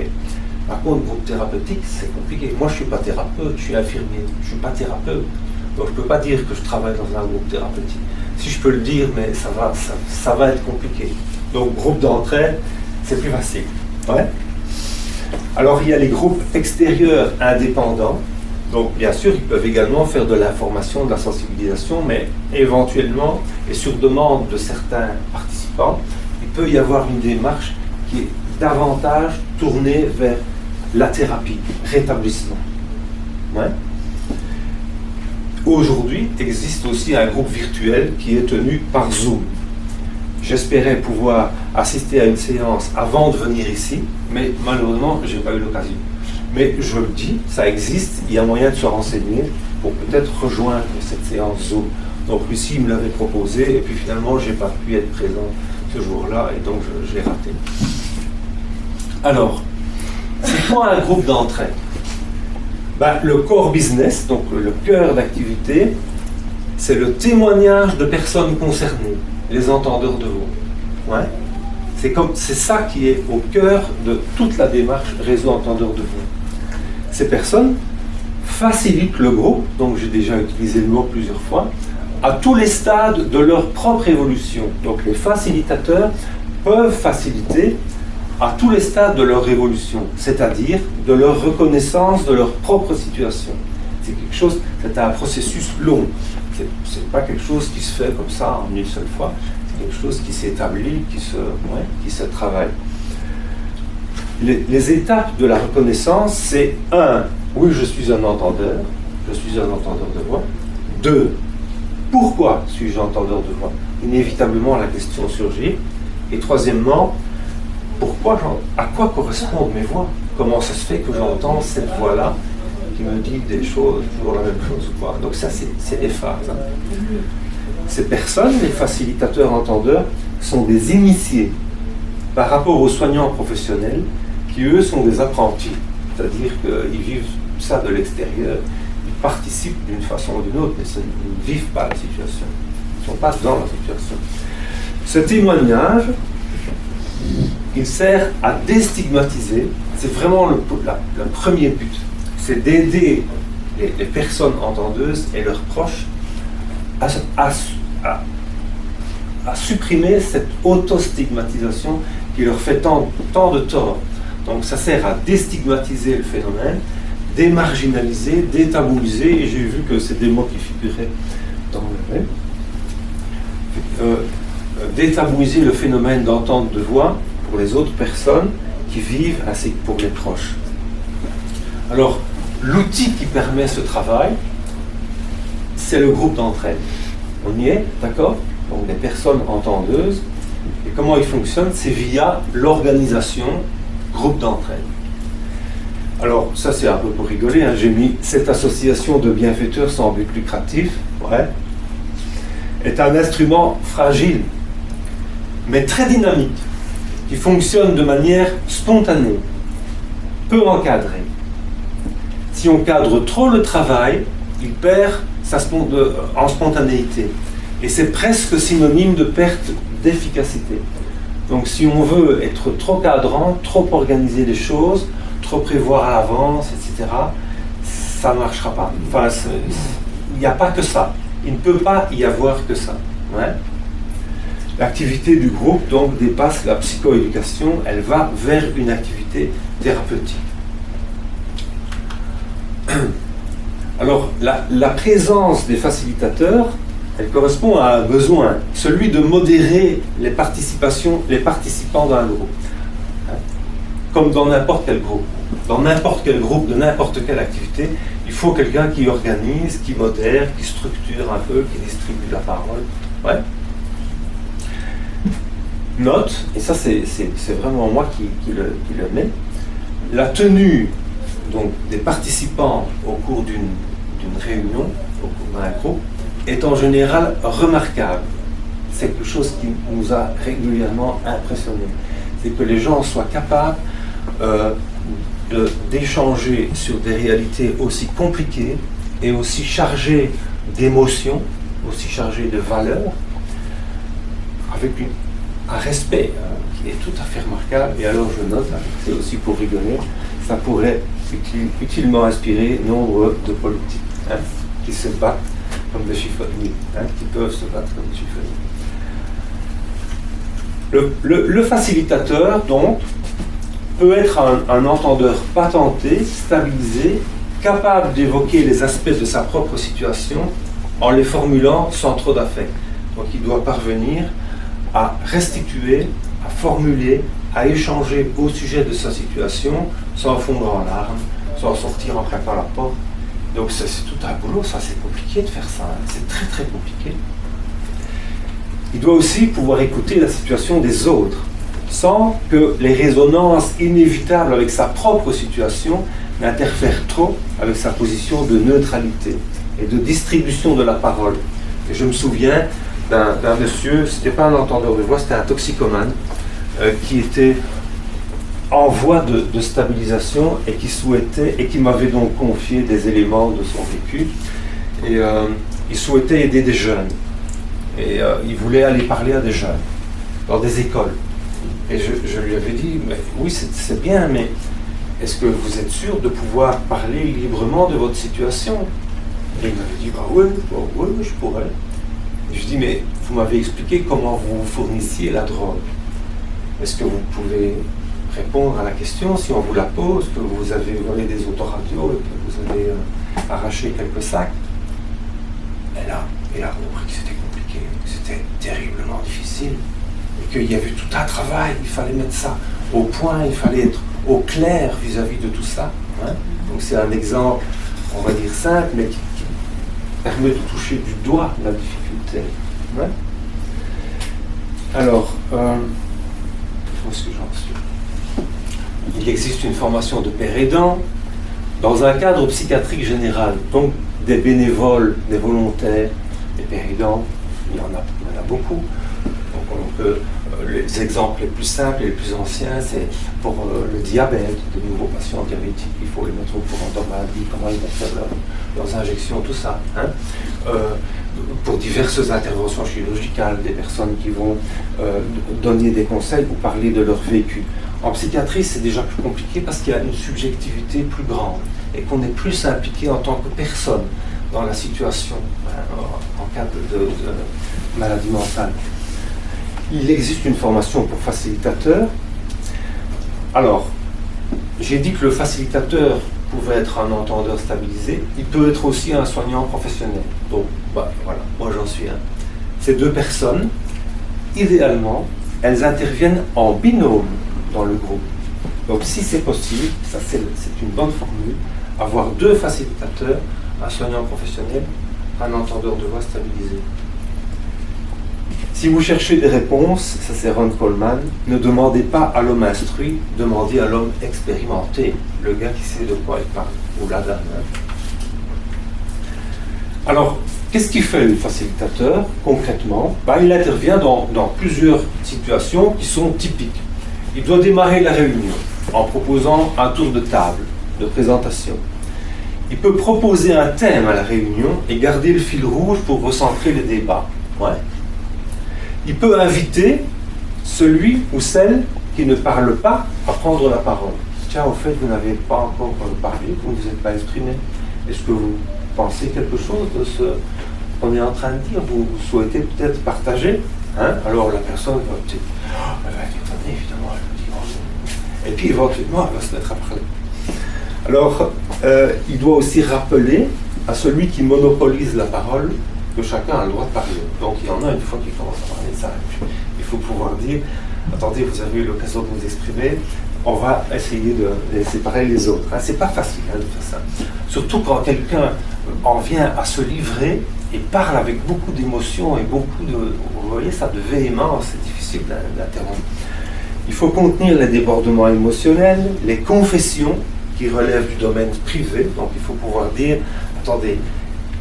Par contre, groupe thérapeutique, c'est compliqué. Moi, je ne suis pas thérapeute, je suis infirmier, je ne suis pas thérapeute. Donc, je ne peux pas dire que je travaille dans un groupe thérapeutique. Si je peux le dire, mais ça va être compliqué. Donc, groupe d'entraide, c'est plus facile. Ouais. Alors, il y a les groupes extérieurs indépendants. Donc, bien sûr, ils peuvent également faire de l'information, de la sensibilisation, mais éventuellement, et sur demande de certains participants, il peut y avoir une démarche qui est davantage tournée vers la thérapie, rétablissement. Ouais. aujourd'hui existe aussi un groupe virtuel qui est tenu par Zoom. J'espérais pouvoir assister à une séance avant de venir ici, mais malheureusement, je n'ai pas eu l'occasion. Mais je le dis, ça existe, il y a moyen de se renseigner pour peut-être rejoindre cette séance Zoom. Donc Lucie me l'avait proposé, et puis finalement, je n'ai pas pu être présent ce jour-là, et donc je l'ai raté. Alors, c'est quoi un groupe d'entraide? Le core business, donc le cœur d'activité, c'est le témoignage de personnes concernées, les entendeurs de voix. Ouais. C'est ça qui est au cœur de toute la démarche réseau entendeur de voix. Ces personnes facilitent le groupe, donc j'ai déjà utilisé le mot plusieurs fois, à tous les stades de leur propre évolution. Donc les facilitateurs peuvent faciliter à tous les stades de leur évolution, c'est-à-dire de leur reconnaissance de leur propre situation. C'est un processus long. C'est pas quelque chose qui se fait comme ça en une seule fois. C'est quelque chose qui s'établit, qui se travaille. Les étapes de la reconnaissance, c'est 1. Oui, je suis un entendeur de voix. 2. Pourquoi suis-je entendeur de voix? Inévitablement, la question surgit. Et troisièmement, à quoi correspondent mes voix? Comment ça se fait que j'entends cette voix-là qui me dit des choses, toujours la même chose ou quoi? Donc ça, c'est des phases. Ces personnes, les facilitateurs entendeurs, sont des initiés par rapport aux soignants professionnels qui, eux, sont des apprentis. C'est-à-dire qu'ils vivent ça de l'extérieur, ils participent d'une façon ou d'une autre, mais ils ne vivent pas la situation. Ils ne sont pas dans la situation. Ce témoignage, il sert à déstigmatiser, c'est vraiment le premier but, c'est d'aider les personnes entendeuses et leurs proches à supprimer cette autostigmatisation qui leur fait tant de tort. Donc ça sert à déstigmatiser le phénomène, démarginaliser, détabouiser, et j'ai vu que c'est des mots qui figuraient dans le web. Détabouiser le phénomène d'entente de voix pour les autres personnes qui vivent, ainsi que pour les proches. Alors, l'outil qui permet ce travail, c'est le groupe d'entraide. On y est, d'accord? Donc des personnes entendeuses. Et comment il fonctionne? C'est via l'organisation groupe d'entraide. Alors, ça c'est un peu pour rigoler, hein. J'ai mis cette association de bienfaiteurs sans but lucratif, est un instrument fragile, mais très dynamique, qui fonctionne de manière spontanée, peu encadrée. Si on cadre trop le travail, il perd en spontanéité. Et c'est presque synonyme de perte d'efficacité. Donc si on veut être trop cadrant, trop organiser les choses, trop prévoir à l'avance, etc., ça ne marchera pas. Enfin, il n'y a pas que ça. Il ne peut pas y avoir que ça. Ouais. L'activité du groupe, donc, dépasse la psychoéducation, elle va vers une activité thérapeutique. Alors, la présence des facilitateurs, elle correspond à un besoin, celui de modérer les participants dans un groupe. Comme dans n'importe quel groupe. Dans n'importe quel groupe, de n'importe quelle activité, il faut quelqu'un qui organise, qui modère, qui structure un peu, qui distribue la parole. Ouais. Note, et ça c'est vraiment moi qui le mets, la tenue donc, des participants au cours d'une réunion, au cours d'un groupe, est en général remarquable. C'est quelque chose qui nous a régulièrement impressionnés. C'est que les gens soient capables d'échanger sur des réalités aussi compliquées et aussi chargées d'émotions, aussi chargées de valeurs, avec un respect qui est tout à fait remarquable. Et alors je note, c'est aussi pour rigoler, ça pourrait utilement inspirer nombre de politiques qui se battent comme des chiffonniers, qui peuvent se battre comme des chiffonniers. Le facilitateur, donc, peut être un entendeur patenté, stabilisé, capable d'évoquer les aspects de sa propre situation en les formulant sans trop d'affect. Donc il doit parvenir à restituer, à formuler, à échanger au sujet de sa situation sans fondre en larmes, sans sortir en claquant la porte, Donc c'est tout un boulot, ça c'est compliqué de faire ça, hein. C'est très très compliqué. Il doit aussi pouvoir écouter la situation des autres, sans que les résonances inévitables avec sa propre situation n'interfèrent trop avec sa position de neutralité et de distribution de la parole. Et je me souviens d'un monsieur, c'était pas un entendeur de voix, c'était un toxicomane, qui était en voie de stabilisation et qui souhaitait, et qui m'avait donc confié des éléments de son vécu, et il souhaitait aider des jeunes, et il voulait aller parler à des jeunes, dans des écoles. Et je lui avais dit, mais oui c'est bien, mais est-ce que vous êtes sûr de pouvoir parler librement de votre situation? Et il m'avait dit, oui, je pourrais. Et je lui dis, mais vous m'avez expliqué comment vous fournissiez la drogue. Est-ce que vous pouvez répondre à la question si on vous la pose, que vous avez volé des autoradios et que vous avez arraché quelques sacs? Et là, il a compris que c'était compliqué, que c'était terriblement difficile, et qu'il y avait tout un travail, il fallait mettre ça au point, il fallait être au clair vis-à-vis de tout ça. Hein. Donc c'est un exemple, on va dire simple, mais qui permet de toucher du doigt la difficulté. Ouais. Alors, où est-ce que j'en suis? Il existe une formation de père aidant dans un cadre psychiatrique général. Donc, des bénévoles, des volontaires, des pères aidants, il y en a beaucoup. Donc, on peut, les exemples les plus simples et les plus anciens, c'est pour le diabète, de nouveaux patients diabétiques, il faut les mettre au courant de leur maladie, comment ils vont faire leurs injections, tout ça. Hein. Pour diverses interventions chirurgicales, des personnes qui vont donner des conseils ou parler de leur vécu. En psychiatrie, c'est déjà plus compliqué parce qu'il y a une subjectivité plus grande et qu'on est plus impliqué en tant que personne dans la situation, en cas de maladie mentale. Il existe une formation pour facilitateur. Alors, j'ai dit que le facilitateur pouvait être un entendeur stabilisé, il peut être aussi un soignant professionnel. Donc, voilà, moi j'en suis un. Ces deux personnes, idéalement, elles interviennent en binôme dans le groupe. Donc, si c'est possible, ça c'est une bonne formule, avoir deux facilitateurs, un soignant professionnel, un entendeur de voix stabilisé. Si vous cherchez des réponses, ça c'est Ron Coleman, ne demandez pas à l'homme instruit, demandez à l'homme expérimenté, le gars qui sait de quoi il parle, ou la dame. Alors, qu'est-ce qu'il fait le facilitateur, concrètement? Il intervient dans plusieurs situations qui sont typiques. Il doit démarrer la réunion en proposant un tour de table, de présentation. Il peut proposer un thème à la réunion et garder le fil rouge pour recentrer le débat. Ouais. Il peut inviter celui ou celle qui ne parle pas à prendre la parole. Tiens, au fait, vous n'avez pas encore parlé, vous ne vous êtes pas exprimé. Est-ce que vous pensez quelque chose de ce qu'on est en train de dire? Vous souhaitez peut-être partager, hein? Alors la personne va dire, elle va dire, évidemment, elle va dire, oh. Et puis éventuellement, elle va se mettre à parler. Alors, il doit aussi rappeler à celui qui monopolise la parole que chacun a le droit de parler. Donc il y en a, une fois qu'il commence à parler, ça arrive. Il faut pouvoir dire, attendez, vous avez eu l'occasion de vous exprimer, on va essayer de séparer les autres. Hein, c'est pas facile de faire ça. Surtout quand quelqu'un en vient à se livrer et parle avec beaucoup d'émotion et beaucoup de, vous voyez ça, de véhémence, c'est difficile d'interrompre. Il faut contenir les débordements émotionnels, les confessions qui relèvent du domaine privé, donc il faut pouvoir dire, attendez,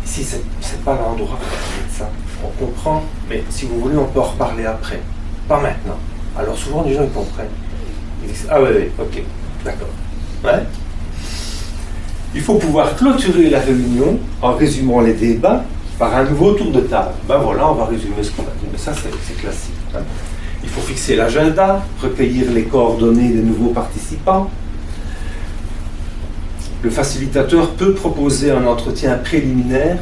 ici c'est pas l'endroit pour parler de ça, on comprend, mais si vous voulez on peut en reparler après, pas maintenant. Alors souvent les gens ils comprennent, ils disent, ah ouais, ok, d'accord. Ouais. Il faut pouvoir clôturer la réunion en résumant les débats par un nouveau tour de table. Ben voilà, on va résumer ce qu'on a dit, mais ça c'est classique. Hein. Il faut fixer l'agenda, recueillir les coordonnées des nouveaux participants. Le facilitateur peut proposer un entretien préliminaire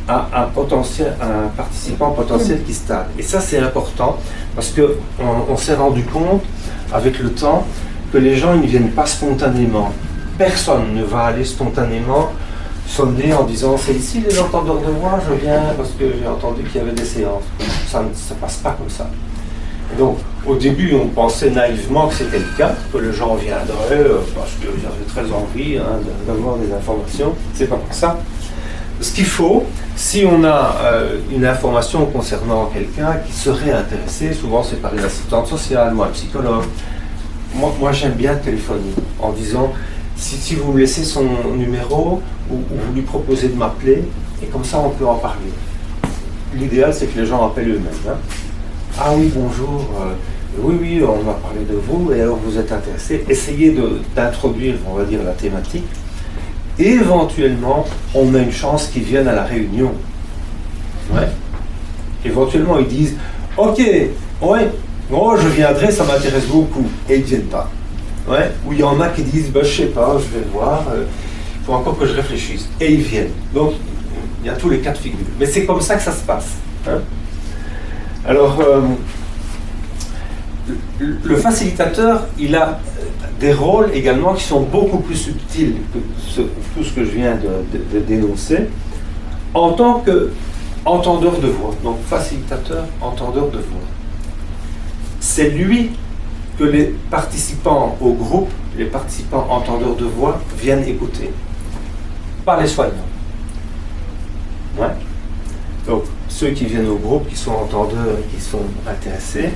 à un participant potentiel qui stagne. Et ça, c'est important parce qu'on s'est rendu compte avec le temps que les gens ils ne viennent pas spontanément. Personne ne va aller spontanément sonner en disant « c'est ici les entendeurs de voix, je viens parce que j'ai entendu qu'il y avait des séances ». Ça ne passe pas comme ça. Donc, au début, on pensait naïvement que c'était le cas, que les gens viendraient parce qu'ils avaient très envie d'avoir des informations. C'est pas comme ça. ce qu'il faut, si on a une information concernant quelqu'un qui serait intéressé, souvent c'est par une assistante sociale ou un psychologue. Moi j'aime bien téléphoner en disant, si vous me laissez son numéro ou vous lui proposez de m'appeler, et comme ça on peut en parler. L'idéal c'est que les gens appellent eux-mêmes. Hein. Ah oui, bonjour, oui, on m'a parlé de vous, et alors vous êtes intéressé. Essayez d'introduire, on va dire, la thématique. Et éventuellement, on a une chance qu'ils viennent à la réunion. Ouais. Éventuellement, ils disent, ok, ouais, oh, je viendrai, ça m'intéresse beaucoup. Et ils ne viennent pas. Ouais. Ou il y en a qui disent, bah, je sais pas, je vais voir, il faut encore que je réfléchisse. Et ils viennent. Donc, il y a tous les cas de figure. Mais c'est comme ça que ça se passe. Hein. Alors, le facilitateur, il a des rôles également qui sont beaucoup plus subtils que tout ce que je viens de dénoncer, en tant qu'entendeur de voix. Donc, facilitateur, entendeur de voix. C'est lui que les participants au groupe, les participants entendeurs de voix, viennent écouter. Pas les soignants. Ouais. Donc, ceux qui viennent au groupe, qui sont entendeurs et qui sont intéressés,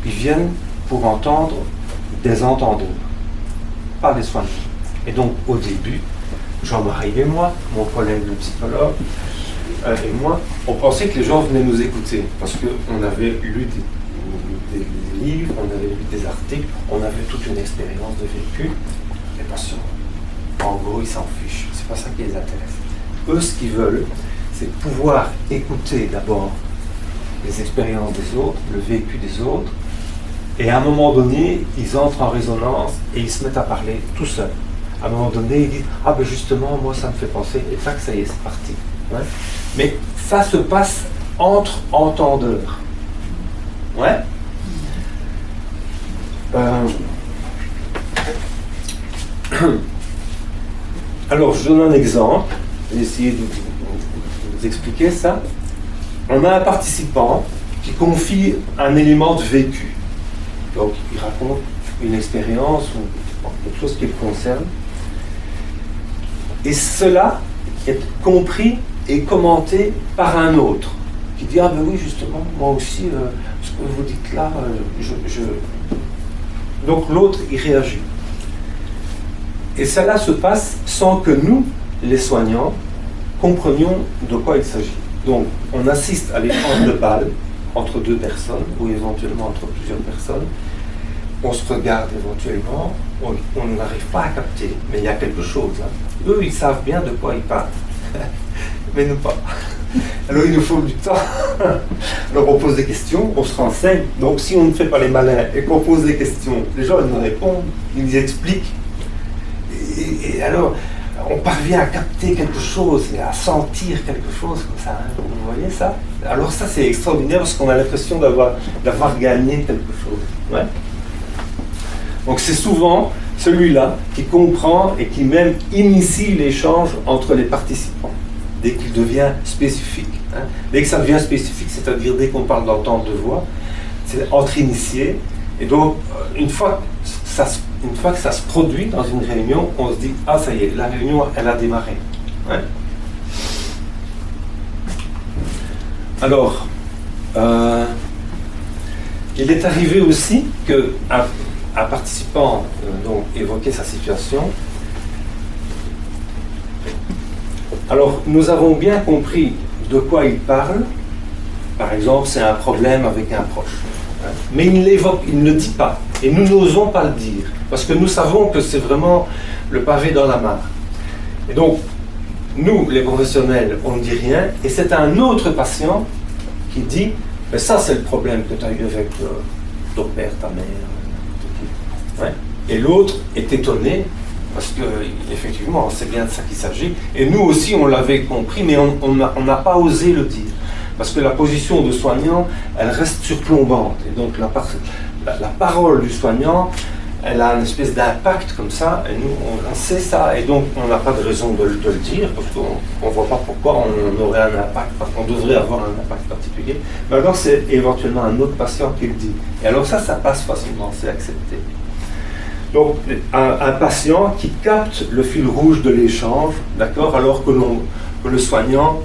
ils viennent pour entendre des entendeurs, pas des soignants. Et donc, au début, Jean-Marie et moi, mon collègue le psychologue, et moi, on pensait que les gens venaient nous écouter, parce qu'on avait lu des livres, on avait lu des articles, on avait toute une expérience de vécu. Les patients, en gros, ils s'en fichent, c'est pas ça qui les intéresse. Eux, ce qu'ils veulent, c'est pouvoir écouter d'abord les expériences des autres, le vécu des autres, et à un moment donné, ils entrent en résonance et ils se mettent à parler tout seuls. À un moment donné, ils disent « Ah ben justement, moi ça me fait penser », et tac, ça y est, c'est parti. Ouais. Mais ça se passe entre entendeurs. Ouais. Alors, je donne un exemple. Je vais essayer de vous expliquer ça. On a un participant qui confie un élément de vécu. Donc, il raconte une expérience ou quelque chose qui le concerne. Et cela est compris et commenté par un autre qui dit « Ah ben oui, justement, moi aussi, ce que vous dites là, Donc, l'autre, il réagit. Et cela se passe sans que nous, les soignants, comprenions de quoi il s'agit. Donc, on assiste à l'échange de balles entre deux personnes, ou éventuellement entre plusieurs personnes. On se regarde éventuellement, on n'arrive pas à capter, mais il y a quelque chose. Hein. Eux, ils savent bien de quoi ils parlent, mais nous pas. Alors, il nous faut du temps. Alors, on pose des questions, on se renseigne. Donc, si on ne fait pas les malins et qu'on pose des questions, les gens ils nous répondent, ils nous expliquent. Et alors, on parvient à capter quelque chose et à sentir quelque chose comme ça. Hein. Vous voyez ça? Alors ça, c'est extraordinaire parce qu'on a l'impression d'avoir gagné quelque chose. Ouais. Donc c'est souvent celui-là qui comprend et qui même initie l'échange entre les participants, dès qu'il devient spécifique. Hein. Dès que ça devient spécifique, c'est-à-dire dès qu'on parle d'entente de voix, c'est entre initiés. Et donc, une fois que ça se produit dans une réunion, on se dit « Ah, ça y est, la réunion, elle a démarré. Ouais. » Alors, il est arrivé aussi qu'un participant donc, évoquait sa situation. Alors, nous avons bien compris de quoi il parle. Par exemple, c'est un problème avec un proche. Mais il l'évoque, il ne le dit pas. Et nous n'osons pas le dire. Parce que nous savons que c'est vraiment le pavé dans la mare. Et donc, nous, les professionnels, on ne dit rien. Et c'est un autre patient qui dit « Mais ça, c'est le problème que tu as eu avec ton père, ta mère. » Ouais. Et l'autre est étonné, parce qu'effectivement, c'est bien de ça qu'il s'agit. Et nous aussi, on l'avait compris, mais on n'a pas osé le dire. Parce que la position de soignant, elle reste surplombante. Et donc la parole du soignant, elle a une espèce d'impact comme ça, et nous, on sait ça, et donc on n'a pas de raison de le dire, parce qu'on ne voit pas pourquoi on aurait un impact, parce qu'on devrait avoir un impact particulier. Mais alors c'est éventuellement un autre patient qui le dit. Et alors ça passe facilement, c'est accepté. Donc un patient qui capte le fil rouge de l'échange, d'accord, alors que que le soignant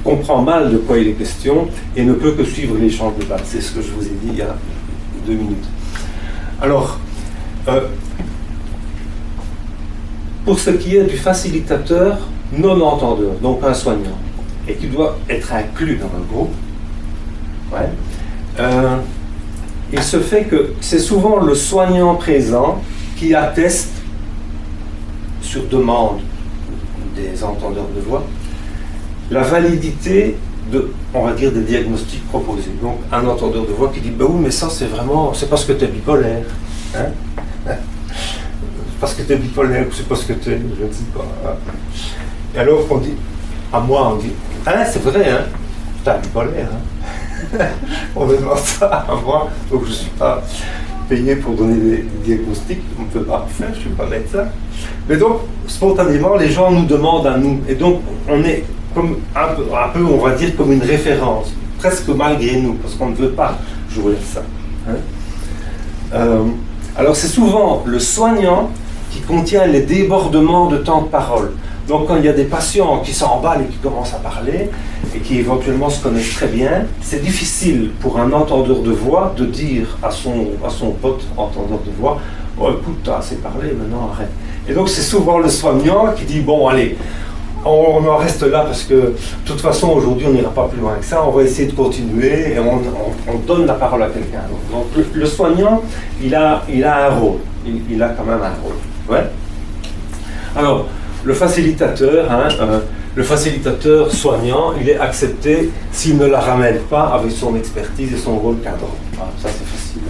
comprend mal de quoi il est question et ne peut que suivre l'échange de base. C'est ce que je vous ai dit il y a 2 minutes. Alors, pour ce qui est du facilitateur non-entendeur, donc un soignant, et qui doit être inclus dans le groupe, il se fait que c'est souvent le soignant présent qui atteste, sur demande des entendeurs de voix, la validité de, on va dire, des diagnostics proposés. Donc un entendeur de voix qui dit, bah oui, mais ça c'est vraiment, c'est parce que tu es bipolaire. Hein? Parce que tu es bipolaire, ou c'est parce que tu es, je ne sais pas. Et alors on dit, à moi on dit, hein, c'est vrai, hein, tu es bipolaire. Hein? On me demande ça à moi, donc je ne suis pas payé pour donner des diagnostics, on ne peut pas faire, je ne suis pas médecin. Mais donc, spontanément, les gens nous demandent à nous, et donc on est comme un peu, on va dire, comme une référence, presque malgré nous, parce qu'on ne veut pas jouer ça. Hein? Alors c'est souvent le soignant qui contient les débordements de temps de parole. Donc quand il y a des patients qui s'emballent et qui commencent à parler, et qui éventuellement se connaissent très bien, c'est difficile pour un entendeur de voix de dire à son pote entendeur de voix, « Oh écoute, t'as assez parlé, maintenant arrête ». Et donc c'est souvent le soignant qui dit, bon allez, on en reste là parce que de toute façon aujourd'hui on n'ira pas plus loin que ça, on va essayer de continuer et on donne la parole à quelqu'un. Donc le soignant, il a un rôle, il a quand même un rôle. Ouais. Alors, le facilitateur, le facilitateur soignant, il est accepté s'il ne la ramène pas avec son expertise et son rôle cadrant. Voilà, ça c'est facile.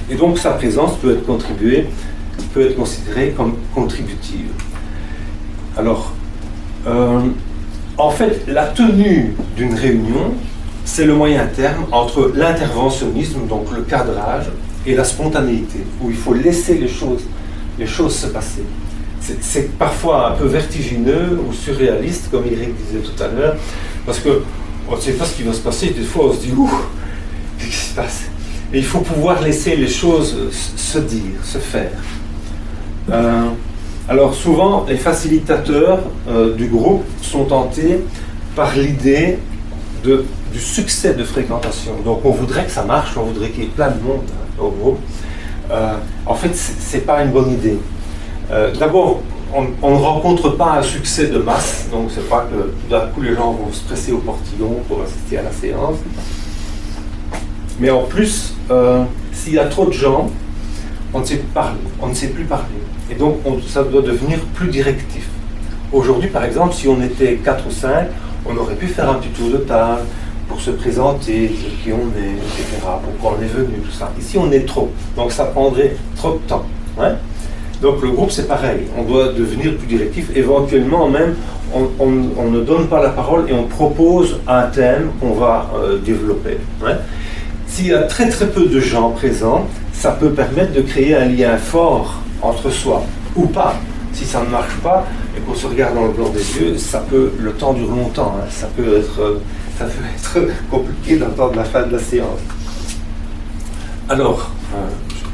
Et donc sa présence peut être considérée comme contributive. Alors, en fait, la tenue d'une réunion, c'est le moyen terme entre l'interventionnisme, donc le cadrage, et la spontanéité, où il faut laisser les choses se passer. C'est parfois un peu vertigineux ou surréaliste, comme Eric disait tout à l'heure, parce qu'on ne sait pas ce qui va se passer, des fois on se dit « Ouh, qu'est-ce qui se passe ?» Et il faut pouvoir laisser les choses se dire, se faire. Alors souvent, les facilitateurs du groupe sont tentés par l'idée du succès de fréquentation. Donc on voudrait que ça marche, on voudrait qu'il y ait plein de monde au groupe. En fait, c'est pas une bonne idée. D'abord, on ne rencontre pas un succès de masse, donc c'est pas que tout d'un coup les gens vont se presser au portillon pour assister à la séance. Mais en plus, s'il y a trop de gens, on ne sait plus parler. Et donc, ça doit devenir plus directif. Aujourd'hui, par exemple, si on était 4 ou 5, on aurait pu faire un petit tour de table pour se présenter, dire qui on est, etc., pourquoi on est venu, tout ça. Ici, on est trop. Donc, ça prendrait trop de temps. Hein? Donc, le groupe, c'est pareil. On doit devenir plus directif. Éventuellement, même, on ne donne pas la parole et on propose un thème qu'on va développer. Hein? S'il y a très très peu de gens présents, ça peut permettre de créer un lien fort entre soi, ou pas. Si ça ne marche pas et qu'on se regarde dans le blanc des yeux, le temps dure longtemps. Hein. Ça peut être compliqué d'attendre la fin de la séance. Alors,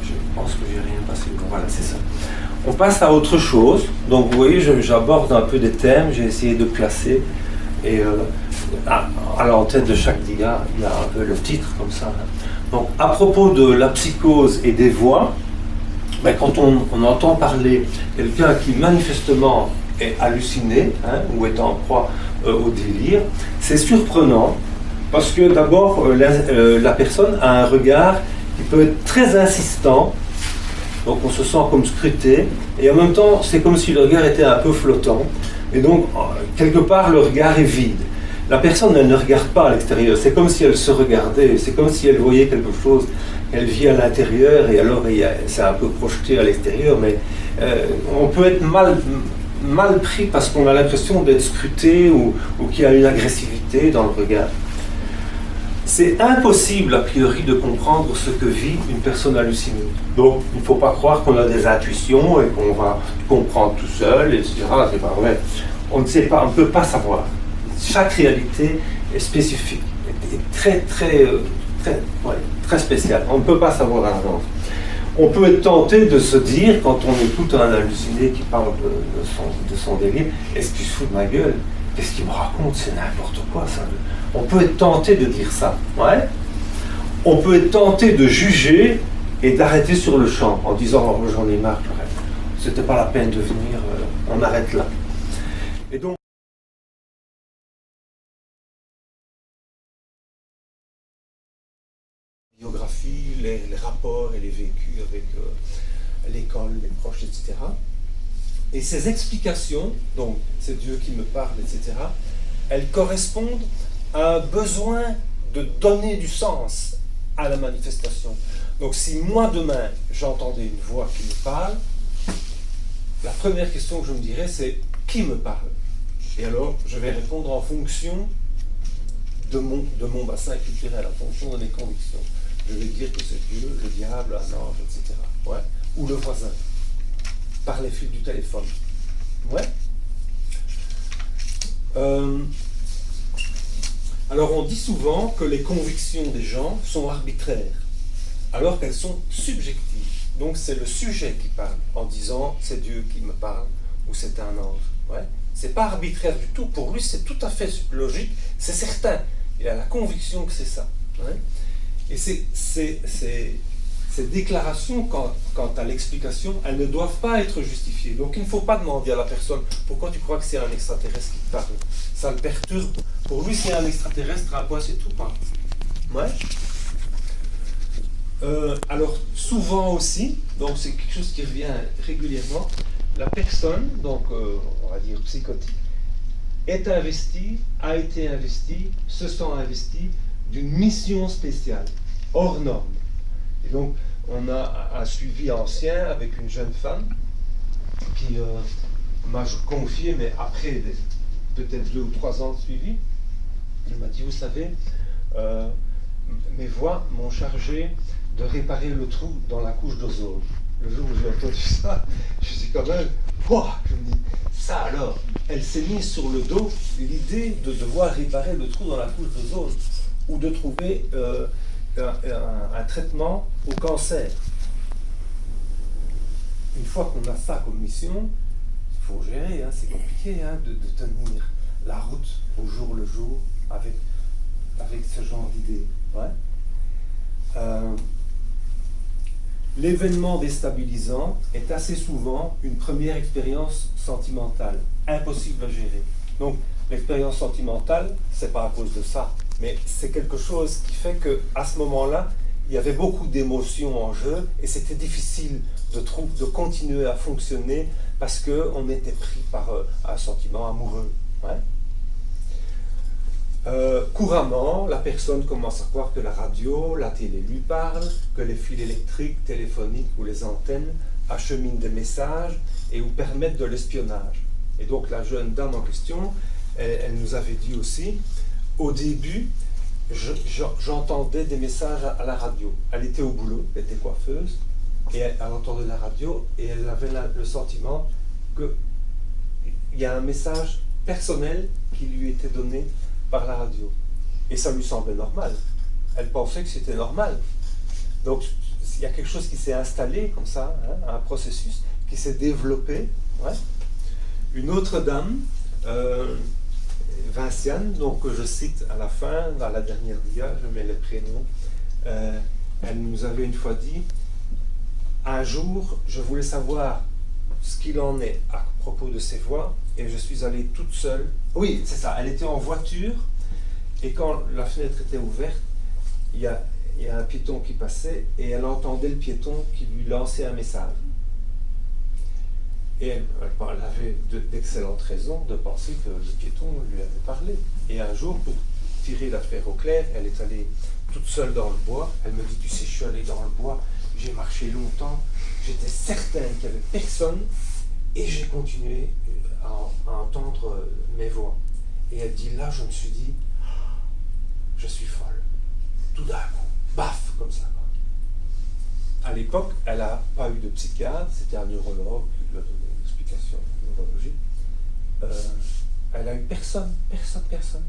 je pense que j'ai rien passé. Bon, voilà, c'est ça. On passe à autre chose. Donc, vous voyez, j'aborde un peu des thèmes. J'ai essayé de placer. Et à l'entête de chaque dia, il y a un peu le titre comme ça. Hein. Donc, à propos de la psychose et des voix, ben, quand on entend parler quelqu'un qui manifestement est halluciné, hein, ou est en proie au délire, c'est surprenant parce que d'abord la personne a un regard qui peut être très insistant, donc on se sent comme scruté, et en même temps c'est comme si le regard était un peu flottant, et donc quelque part le regard est vide. La personne, elle ne regarde pas à l'extérieur, c'est comme si elle se regardait, c'est comme si elle voyait quelque chose, elle vit à l'intérieur et alors c'est un peu projeté à l'extérieur, mais on peut être mal pris parce qu'on a l'impression d'être scruté ou qu'il y a une agressivité dans le regard. C'est impossible a priori de comprendre ce que vit une personne hallucinée. Donc il ne faut pas croire qu'on a des intuitions et qu'on va comprendre tout seul, etc. C'est pas vrai. On ne sait pas, on ne peut pas savoir. Chaque réalité est spécifique, est très spéciale. On ne peut pas savoir à l'avance. On peut être tenté de se dire, quand on écoute un halluciné qui parle de son délire, est-ce que tu te fous de ma gueule? Qu'est-ce qu'il me raconte? C'est n'importe quoi ça. On peut être tenté de dire ça. Ouais. On peut être tenté de juger et d'arrêter sur le champ en disant oh, j'en ai marre, j'arrête. C'était pas la peine de venir, on arrête là. Et donc, biographie, les rapports et les vécus avec l'école, les proches, etc. Et ces explications, donc c'est Dieu qui me parle, etc., elles correspondent à un besoin de donner du sens à la manifestation. Donc si moi demain j'entendais une voix qui me parle, la première question que je me dirais c'est qui me parle? Et alors je vais répondre en fonction de mon bassin culturel, en fonction de mes convictions. Je vais dire que c'est Dieu, le diable, un ange, etc. Ouais. Ou le voisin, par les fils du téléphone. Ouais. Alors on dit souvent que les convictions des gens sont arbitraires, alors qu'elles sont subjectives. Donc c'est le sujet qui parle, en disant c'est Dieu qui me parle, ou c'est un ange. Ouais. C'est pas arbitraire du tout, pour lui c'est tout à fait logique, c'est certain. Il a la conviction que c'est ça. Ouais. Et ces déclarations, quant à l'explication, elles ne doivent pas être justifiées. Donc il ne faut pas demander à la personne pourquoi tu crois que c'est un extraterrestre qui te parle. Ça le perturbe. Pour lui, c'est un extraterrestre, un point, c'est tout. Hein. Ouais. Alors souvent aussi, donc c'est quelque chose qui revient régulièrement, la personne, donc on va dire psychotique, est investie, a été investie, se sent investie d'une mission spéciale, hors norme. Et donc, on a un suivi ancien avec une jeune femme qui m'a confié, mais après peut-être 2 ou 3 ans de suivi, elle m'a dit, vous savez, mes voix m'ont chargé de réparer le trou dans la couche d'ozone. Le jour où j'ai entendu ça, je suis quand même, ouah, je me dis, ça alors, elle s'est mise sur le dos l'idée de devoir réparer le trou dans la couche d'ozone, ou de trouver un traitement au cancer. Une fois qu'on a ça comme mission, il faut gérer, hein, c'est compliqué hein, de tenir la route au jour le jour avec ce genre d'idées. Ouais. L'événement déstabilisant est assez souvent une première expérience sentimentale, impossible à gérer. Donc, l'expérience sentimentale, c'est pas à cause de ça, mais c'est quelque chose qui fait qu'à ce moment-là, il y avait beaucoup d'émotions en jeu et c'était difficile de continuer à fonctionner parce qu'on était pris par un sentiment amoureux. Ouais. Couramment, la personne commence à croire que la radio, la télé lui parle, que les fils électriques, téléphoniques ou les antennes acheminent des messages et ou permettent de l'espionnage. Et donc la jeune dame en question, elle nous avait dit aussi, au début, j'entendais des messages à la radio. Elle était au boulot, elle était coiffeuse, et elle entendait la radio, et elle avait le sentiment qu'il y a un message personnel qui lui était donné par la radio. Et ça lui semblait normal. Elle pensait que c'était normal. Donc il y a quelque chose qui s'est installé comme ça, hein, un processus qui s'est développé. Ouais. Une autre dame, Vinciane, donc que je cite à la fin, dans la dernière dia, je mets les prénoms, elle nous avait une fois dit, un jour, je voulais savoir ce qu'il en est à propos de ces voix, et je suis allée toute seule. Oui, c'est ça, elle était en voiture, et quand la fenêtre était ouverte, il y a un piéton qui passait, et elle entendait le piéton qui lui lançait un message. Et elle avait d'excellentes raisons de penser que le piéton lui avait parlé. Et un jour, pour tirer l'affaire au clair, elle est allée toute seule dans le bois. Elle me dit, tu sais, je suis allée dans le bois, j'ai marché longtemps, j'étais certaine qu'il n'y avait personne, et j'ai continué à entendre mes voix. Et elle dit, là, je me suis dit, je suis folle. Tout d'un coup, baf, comme ça. À l'époque, elle n'a pas eu de psychiatre, c'était un neurologue qui lui a donné une explication neurologique. Elle a eu personne.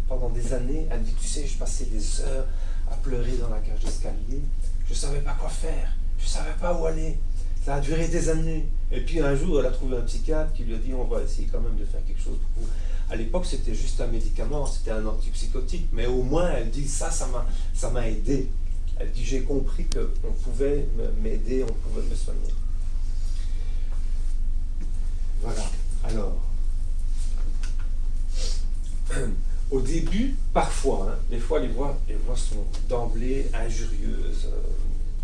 Pendant des années, elle dit, tu sais, je passais des heures à pleurer dans la cage d'escalier, je ne savais pas quoi faire. Je ne savais pas où aller. Ça a duré des années. Et puis un jour, elle a trouvé un psychiatre qui lui a dit on va essayer quand même de faire quelque chose pour vous. À l'époque, c'était juste un médicament, c'était un antipsychotique. Mais au moins, elle dit ça m'a aidé. Elle dit j'ai compris qu'on pouvait m'aider, on pouvait me soigner. Voilà. Alors, au début, parfois, des fois les voix sont d'emblée injurieuses,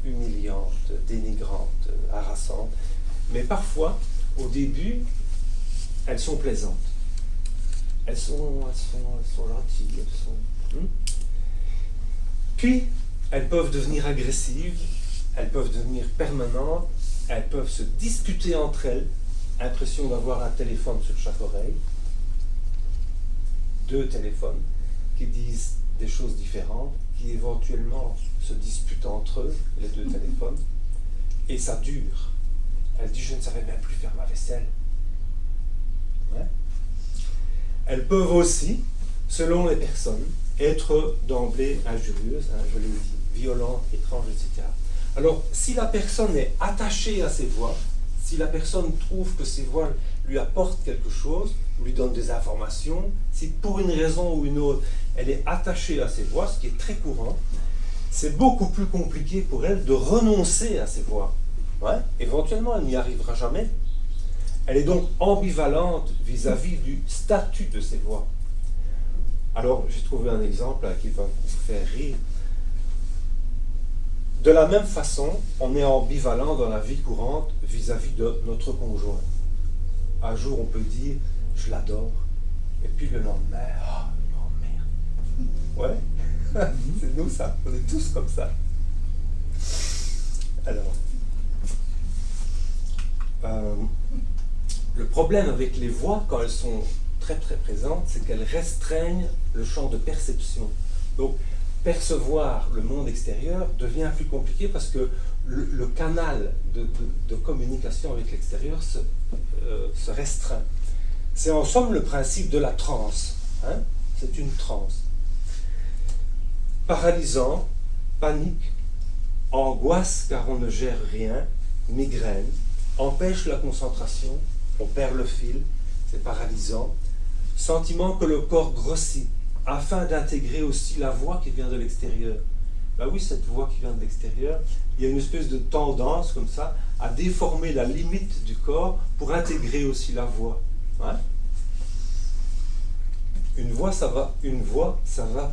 humiliantes, dénigrantes, harassantes. Mais parfois, au début, elles sont plaisantes. Elles sont gentilles. Puis, elles peuvent devenir agressives, elles peuvent devenir permanentes, elles peuvent se disputer entre elles. Impression d'avoir un téléphone sur chaque oreille. 2 téléphones qui disent des choses différentes, qui éventuellement se disputent entre eux, les 2 téléphones. Et ça dure. Elle dit, je ne savais même plus faire ma vaisselle. Ouais. Elles peuvent aussi, selon les personnes, être d'emblée injurieuses, je l'ai dit, violentes, étranges, etc. Alors, si la personne est attachée à ses voix, si la personne trouve que ses voix lui apportent quelque chose, lui donnent des informations, si pour une raison ou une autre, elle est attachée à ses voix, ce qui est très courant, c'est beaucoup plus compliqué pour elle de renoncer à ses voix. Ouais. Éventuellement, elle n'y arrivera jamais. Elle est donc ambivalente vis-à-vis du statut de ses voix. Alors, j'ai trouvé un exemple qui va vous faire rire. De la même façon, on est ambivalent dans la vie courante vis-à-vis de notre conjoint. Un jour, on peut dire « je l'adore », et puis le lendemain « oh non, merde ». Ouais, c'est nous ça, on est tous comme ça. Alors, le problème avec les voix, quand elles sont très très présentes, c'est qu'elles restreignent le champ de perception. Donc, percevoir le monde extérieur devient plus compliqué parce que le canal de communication avec l'extérieur se restreint. C'est en somme le principe de la transe. Hein? C'est une transe. Paralysant, panique, angoisse car on ne gère rien, migraine, empêche la concentration, on perd le fil, c'est paralysant, sentiment que le corps grossit, afin d'intégrer aussi la voix qui vient de l'extérieur. Ben oui, cette voix qui vient de l'extérieur, il y a une espèce de tendance comme ça à déformer la limite du corps pour intégrer aussi la voix. Ouais. Une voix, ça va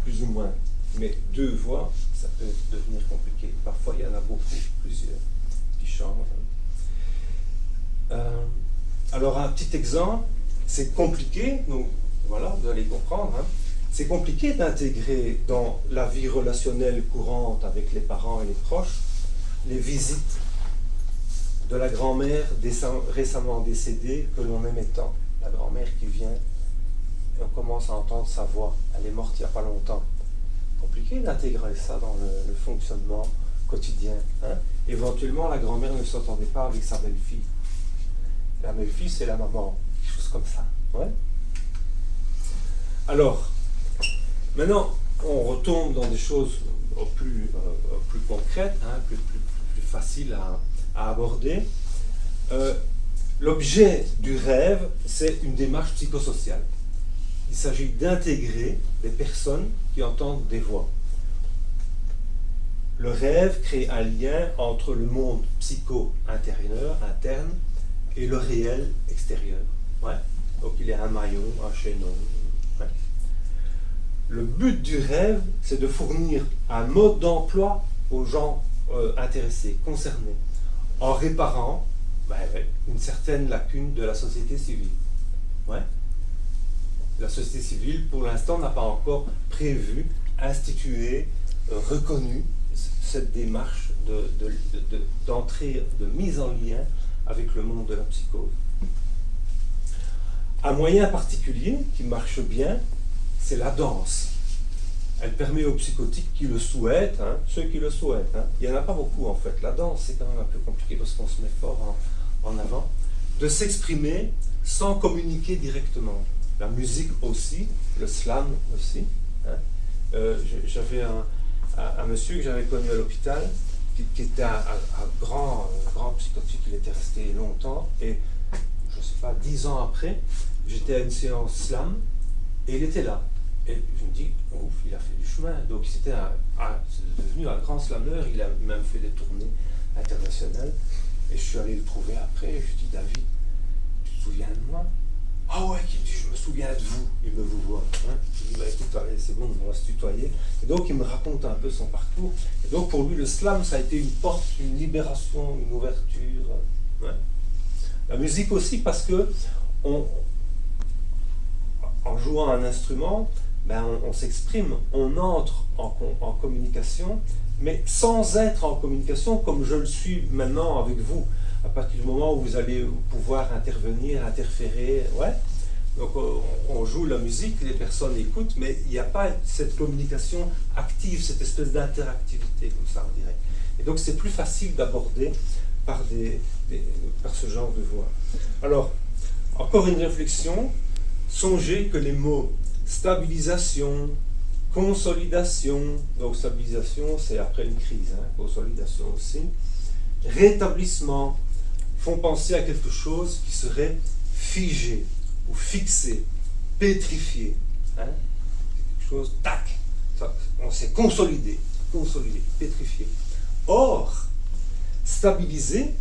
plus ou moins. Mais 2 voix, ça peut devenir compliqué. Parfois, il y en a beaucoup, plusieurs, qui changent. Alors, un petit exemple, c'est compliqué, donc voilà, vous allez comprendre. Hein. C'est compliqué d'intégrer dans la vie relationnelle courante avec les parents et les proches les visites de la grand-mère récemment décédée que l'on aimait tant. La grand-mère qui vient et on commence à entendre sa voix. Elle est morte il n'y a pas longtemps. Compliqué d'intégrer ça dans le fonctionnement quotidien. Hein. Éventuellement, la grand-mère ne s'entendait pas avec sa belle-fille. La belle-fille, c'est la maman. Quelque chose comme ça. Ouais. Alors, maintenant, on retombe dans des choses plus concrètes, hein, plus faciles à aborder. L'objet du rêve, c'est une démarche psychosociale. Il s'agit d'intégrer des personnes qui entendent des voix. Le rêve crée un lien entre le monde psycho-intérieur, interne, et le réel extérieur. Ouais. Donc il y a un maillon, un chaînon. Ouais. Le but du rêve, c'est de fournir un mode d'emploi aux gens intéressés, concernés, en réparant une certaine lacune de la société civile. Ouais. La société civile, pour l'instant, n'a pas encore prévu, institué, reconnu cette démarche d'entrée, de mise en lien avec le monde de la psychose. Un moyen particulier qui marche bien, c'est la danse. Elle permet aux psychotiques qui le souhaitent, hein, ceux qui le souhaitent, hein, il n'y en a pas beaucoup en fait, la danse c'est quand même un peu compliqué parce qu'on se met fort en avant, de s'exprimer sans communiquer directement. La musique aussi, le slam aussi. Hein. J'avais un monsieur que j'avais connu à l'hôpital qui qui était un grand psychotique, il était resté longtemps, et je ne sais pas, 10 ans après, j'étais à une séance slam, et il était là. Et je me dis, ouf, il a fait du chemin, donc c'était c'est devenu un grand slammer, il a même fait des tournées internationales, et je suis allé le trouver après, et je lui dis, David, tu te souviens de moi? Ah ouais, il me dit, je me souviens de vous, il me vous voit. Hein. Je lui dis, bah écoute, allez, c'est bon, on va se tutoyer. Et donc il me raconte un peu son parcours. Et donc pour lui, le slam, ça a été une porte, une libération, une ouverture. Ouais. La musique aussi, parce que en jouant un instrument, ben on s'exprime, on entre en communication, mais sans être en communication comme je le suis maintenant avec vous. À partir du moment où vous allez pouvoir intervenir, interférer, ouais. Donc on joue la musique, les personnes écoutent, mais il n'y a pas cette communication active, cette espèce d'interactivité comme ça, on dirait. Et donc c'est plus facile d'aborder par ce genre de voix. Alors, encore une réflexion, songez que les mots stabilisation, consolidation, donc stabilisation c'est après une crise, hein, consolidation aussi, rétablissement, font penser à quelque chose qui serait figé ou fixé, pétrifié. Hein? Quelque chose, tac, ça, on s'est consolidé, pétrifié. Or, stabiliser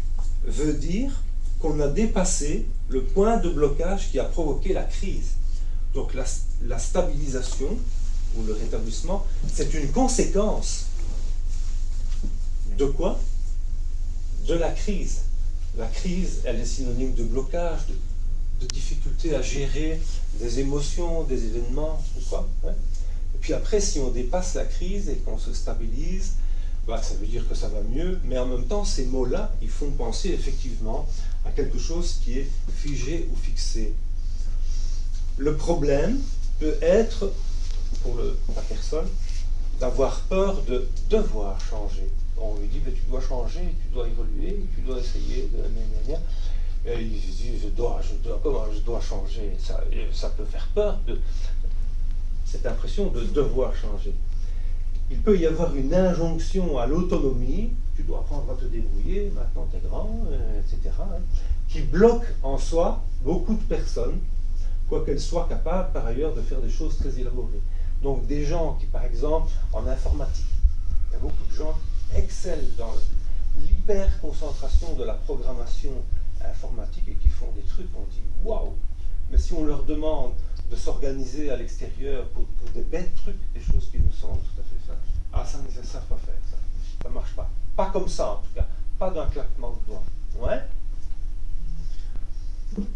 veut dire qu'on a dépassé le point de blocage qui a provoqué la crise. Donc la stabilisation ou le rétablissement, c'est une conséquence de quoi? De la crise. La crise, elle est synonyme de blocage, de difficulté à gérer des émotions, des événements, ou quoi. Ouais. Et puis après, si on dépasse la crise et qu'on se stabilise, bah, ça veut dire que ça va mieux, mais en même temps, ces mots-là, ils font penser effectivement à quelque chose qui est figé ou fixé. Le problème peut être, pour la personne, d'avoir peur de devoir changer. On lui dit, mais tu dois changer, tu dois évoluer, tu dois essayer de... Et il se dit, comment je dois changer? Ça peut faire peur, cette impression de devoir changer. Il peut y avoir une injonction à l'autonomie, tu dois apprendre à te débrouiller, maintenant tu es grand, etc., hein, qui bloque en soi beaucoup de personnes, quoiqu'elles soient capables par ailleurs de faire des choses très élaborées. Donc des gens qui, par exemple, en informatique, il y a beaucoup de gens qui excellent dans l'hyper-concentration de la programmation informatique et qui font des trucs, on dit waouh! Mais si on leur demande de s'organiser à l'extérieur pour des bêtes trucs, des choses qui nous semblent tout à fait simples, ah ça, ils ne savent pas faire ça. Ça ne marche pas. Pas comme ça en tout cas. Pas d'un claquement de doigts. Ouais?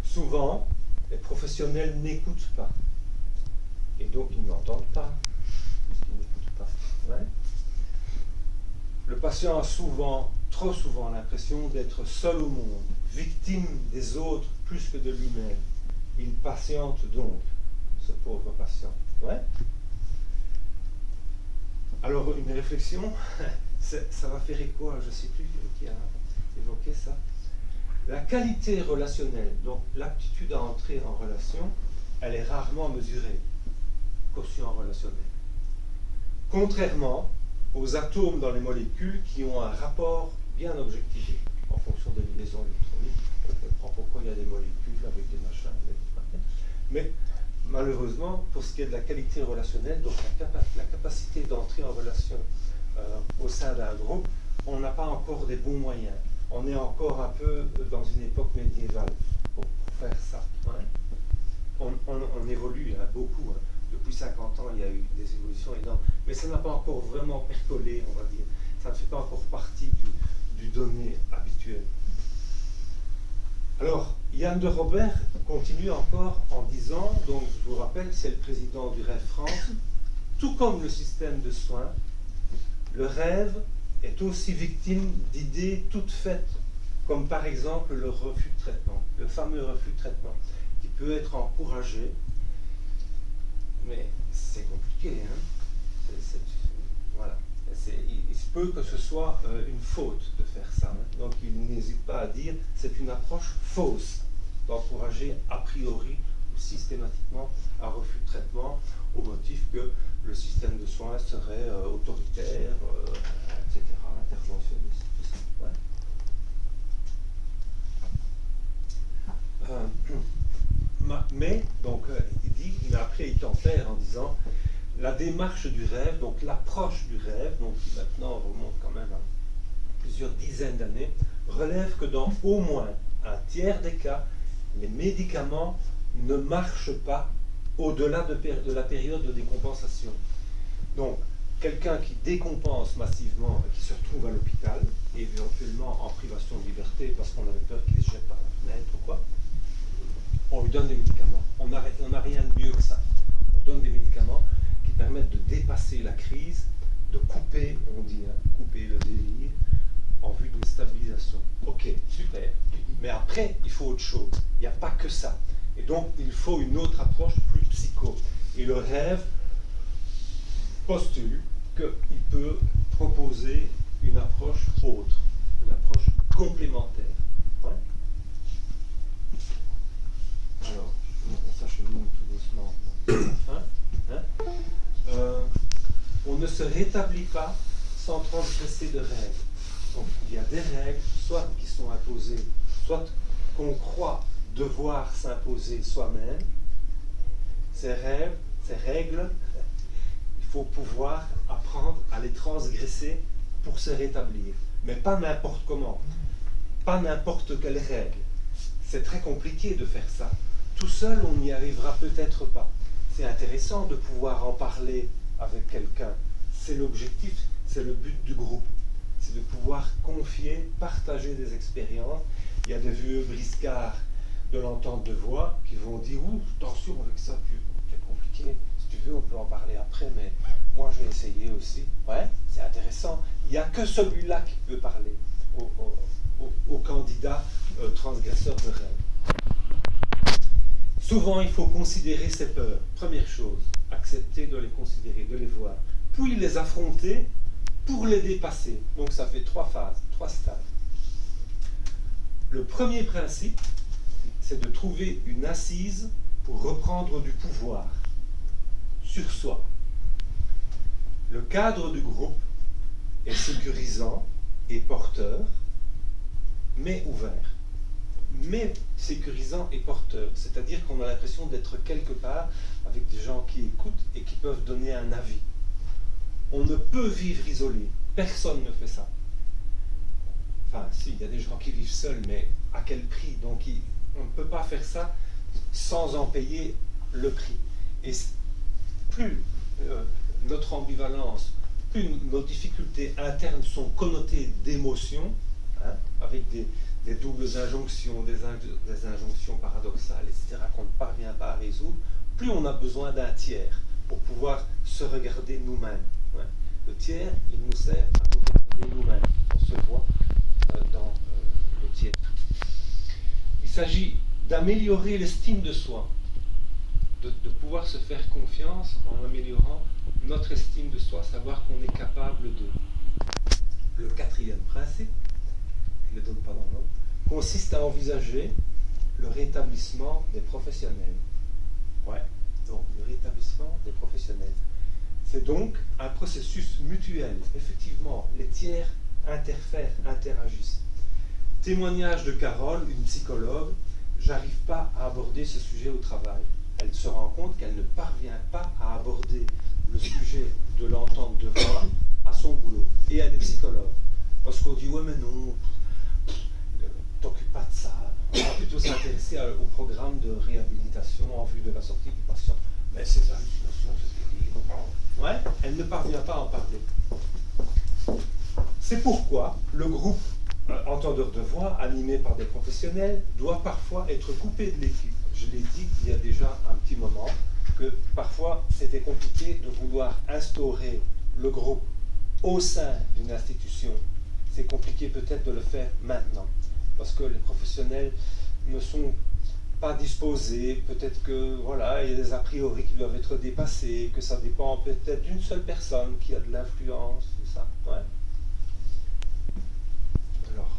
Souvent, les professionnels n'écoutent pas. Et donc ils n'entendent pas. Puisqu'ils n'écoutent pas. Ouais? Le patient a souvent, trop souvent, l'impression d'être seul au monde, victime des autres plus que de lui-même. Il patiente donc, ce pauvre patient. Ouais? Alors, une réflexion, ça va faire écho, je ne sais plus qui a évoqué ça. La qualité relationnelle, donc l'aptitude à entrer en relation, elle est rarement mesurée, quotient relationnel. Contrairement aux atomes dans les molécules qui ont un rapport bien objectivé en fonction des liaisons électroniques. On comprend pourquoi il y a des molécules avec des machins, mais malheureusement, pour ce qui est de la qualité relationnelle, donc la capacité d'entrer en relation au sein d'un groupe, on n'a pas encore des bons moyens. On est encore un peu dans une époque médiévale pour faire ça. Ouais. On évolue hein, beaucoup. Hein. Depuis 50 ans, il y a eu des évolutions énormes, mais ça n'a pas encore vraiment percolé, on va dire. Ça ne fait pas encore partie du donné habituel. Alors, Yann de Robert continue encore en disant, donc je vous rappelle, c'est le président du Rêve France, tout comme le système de soins, le rêve est aussi victime d'idées toutes faites, comme par exemple le refus de traitement, le fameux refus de traitement, qui peut être encouragé, mais c'est compliqué, hein. Voilà. Il se peut que ce soit une faute de faire ça. Hein. Donc il n'hésite pas à dire c'est une approche fausse d'encourager a priori ou systématiquement un refus de traitement au motif que le système de soins serait autoritaire, etc., interventionniste. la démarche du rêve, donc l'approche du rêve, donc qui maintenant remonte quand même à plusieurs dizaines d'années, relève que dans au moins un tiers des cas, les médicaments ne marchent pas au-delà de la période de décompensation. Donc, quelqu'un qui décompense massivement et qui se retrouve à l'hôpital, et éventuellement en privation de liberté parce qu'on avait peur qu'il se jette par la fenêtre ou quoi, on lui donne des médicaments. On n'a rien de mieux que ça. On donne des médicaments qui permettent de dépasser la crise, de couper, on dit, couper le délire, en vue d'une stabilisation. Ok, super. Mais après, il faut autre chose. Il n'y a pas que ça. Et donc, il faut une autre approche plus psycho. Et le rêve postule qu'il peut proposer une approche autre, une approche complémentaire. Ouais. Alors, ça chemine tout doucement. On ne se rétablit pas sans transgresser de règles. Donc, il y a des règles, soit qui sont imposées, soit qu'on croit devoir s'imposer soi-même. Ces règles, il faut pouvoir apprendre à les transgresser pour se rétablir. Mais pas n'importe comment, pas n'importe quelle règle. C'est très compliqué de faire ça. Tout seul, on n'y arrivera peut-être pas. C'est intéressant de pouvoir en parler avec quelqu'un. C'est l'objectif, c'est le but du groupe. C'est de pouvoir confier, partager des expériences. Il y a des vieux briscards de l'entente de voix qui vont dire « Ouh, attention avec ça, c'est compliqué. Si tu veux, on peut en parler après, mais moi, j'ai essayé aussi. » Ouais, c'est intéressant. Il n'y a que celui-là qui peut parler au candidat transgresseur de rêve. Souvent, il faut considérer ses peurs. Première chose, accepter de les considérer, de les voir. Puis les affronter pour les dépasser. Donc ça fait 3 phases, 3 stades. Le premier principe, c'est de trouver une assise pour reprendre du pouvoir sur soi. Le cadre du groupe est sécurisant et porteur, mais ouvert. Mais sécurisant et porteur, c'est-à-dire qu'on a l'impression d'être quelque part avec des gens qui écoutent et qui peuvent donner un avis. On ne peut vivre isolé, personne ne fait ça. Enfin, si, il y a des gens qui vivent seuls, mais à quel prix? Donc, on ne peut pas faire ça sans en payer le prix. Et plus notre ambivalence, plus nos difficultés internes sont connotées d'émotions, avec des doubles injonctions, des injonctions paradoxales, etc., qu'on ne parvient pas à résoudre, plus on a besoin d'un tiers pour pouvoir se regarder nous-mêmes. Ouais. Le tiers, il nous sert à nous regarder nous-mêmes. On se voit dans le tiers. Il s'agit d'améliorer l'estime de soi, de pouvoir se faire confiance en améliorant notre estime de soi, savoir qu'on est capable de. Le 4e principe, je ne le donne pas dans l'ordre, consiste à envisager le rétablissement des professionnels. Ouais, donc le rétablissement des professionnels. C'est donc un processus mutuel. Effectivement, les tiers interfèrent, interagissent. Témoignage de Carole, une psychologue, j'arrive pas à aborder ce sujet au travail. Elle se rend compte qu'elle ne parvient pas à aborder le sujet de l'entente de voix à son boulot. Et elle est psychologue. Parce qu'on dit, ouais mais non, t'occupe pas de ça. On va plutôt s'intéresser au programme de réhabilitation en vue de la sortie du patient. Mais ces hallucinations, c'est ce qu'elle dit. Ouais, elle ne parvient pas à en parler. C'est pourquoi le groupe entendeur de voix, animé par des professionnels, doit parfois être coupé de l'équipe. Je l'ai dit il y a déjà un petit moment, que parfois c'était compliqué de vouloir instaurer le groupe au sein d'une institution. C'est compliqué peut-être de le faire maintenant, parce que les professionnels ne sont pas disposés, peut-être que voilà, il y a des a priori qui doivent être dépassés, que ça dépend peut-être d'une seule personne qui a de l'influence, tout ça. Ouais. Alors,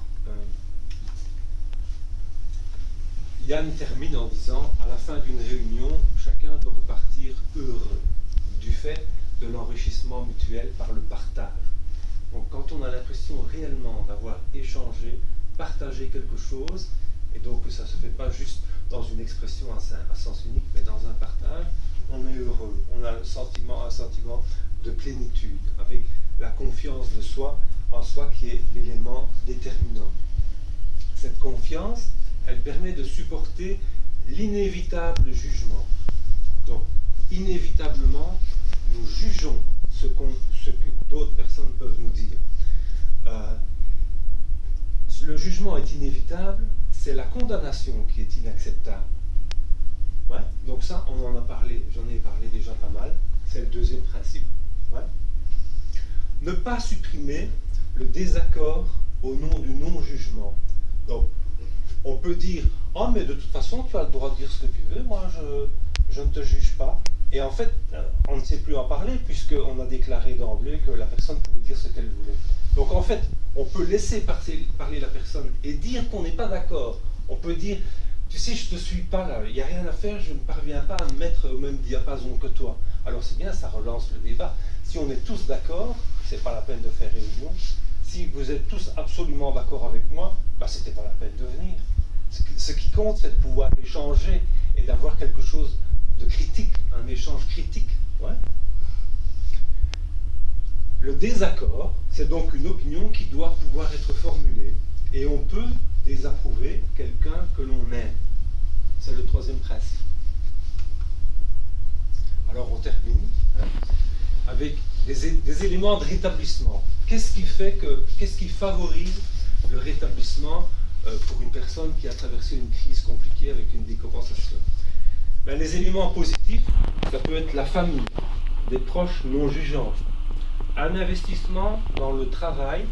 Yann termine en disant, à la fin d'une réunion, chacun doit repartir heureux du fait de l'enrichissement mutuel par le partage. Donc quand on a l'impression réellement d'avoir échangé, partagé quelque chose, et donc que ça ne se fait pas juste dans une expression à sens unique, mais dans un partage, on est heureux, on a un sentiment de plénitude, avec la confiance de soi, en soi qui est l'élément déterminant. Cette confiance, elle permet de supporter l'inévitable jugement. Donc, inévitablement, nous jugeons ce que d'autres personnes peuvent nous dire. Le jugement est inévitable, c'est la condamnation qui est inacceptable. Ouais? Donc ça, on en a parlé, j'en ai parlé déjà pas mal, c'est le deuxième principe. Ouais? Ne pas supprimer le désaccord au nom du non-jugement. Donc, on peut dire, oh mais de toute façon, tu as le droit de dire ce que tu veux, moi je ne te juge pas. Et en fait, on ne sait plus en parler, puisqu'on a déclaré d'emblée que la personne pouvait dire ce qu'elle voulait. Donc en fait, on peut laisser parler la personne et dire qu'on n'est pas d'accord. On peut dire, tu sais, je ne te suis pas là, il n'y a rien à faire, je ne parviens pas à me mettre au même diapason que toi. Alors c'est bien, ça relance le débat. Si on est tous d'accord, c'est pas la peine de faire réunion. Si vous êtes tous absolument d'accord avec moi, bah, c'était pas la peine de venir. Ce qui compte, c'est de pouvoir échanger et d'avoir quelque chose de critique, un échange critique. Ouais. Le désaccord, c'est donc une opinion qui doit pouvoir être formulée. Et on peut désapprouver quelqu'un que l'on aime. C'est le troisième principe. Alors on termine avec des éléments de rétablissement. Qu'est-ce qui favorise le rétablissement pour une personne qui a traversé une crise compliquée avec une décompensation? Ben, les éléments positifs, ça peut être la famille, des proches non jugeants, un investissement dans le travail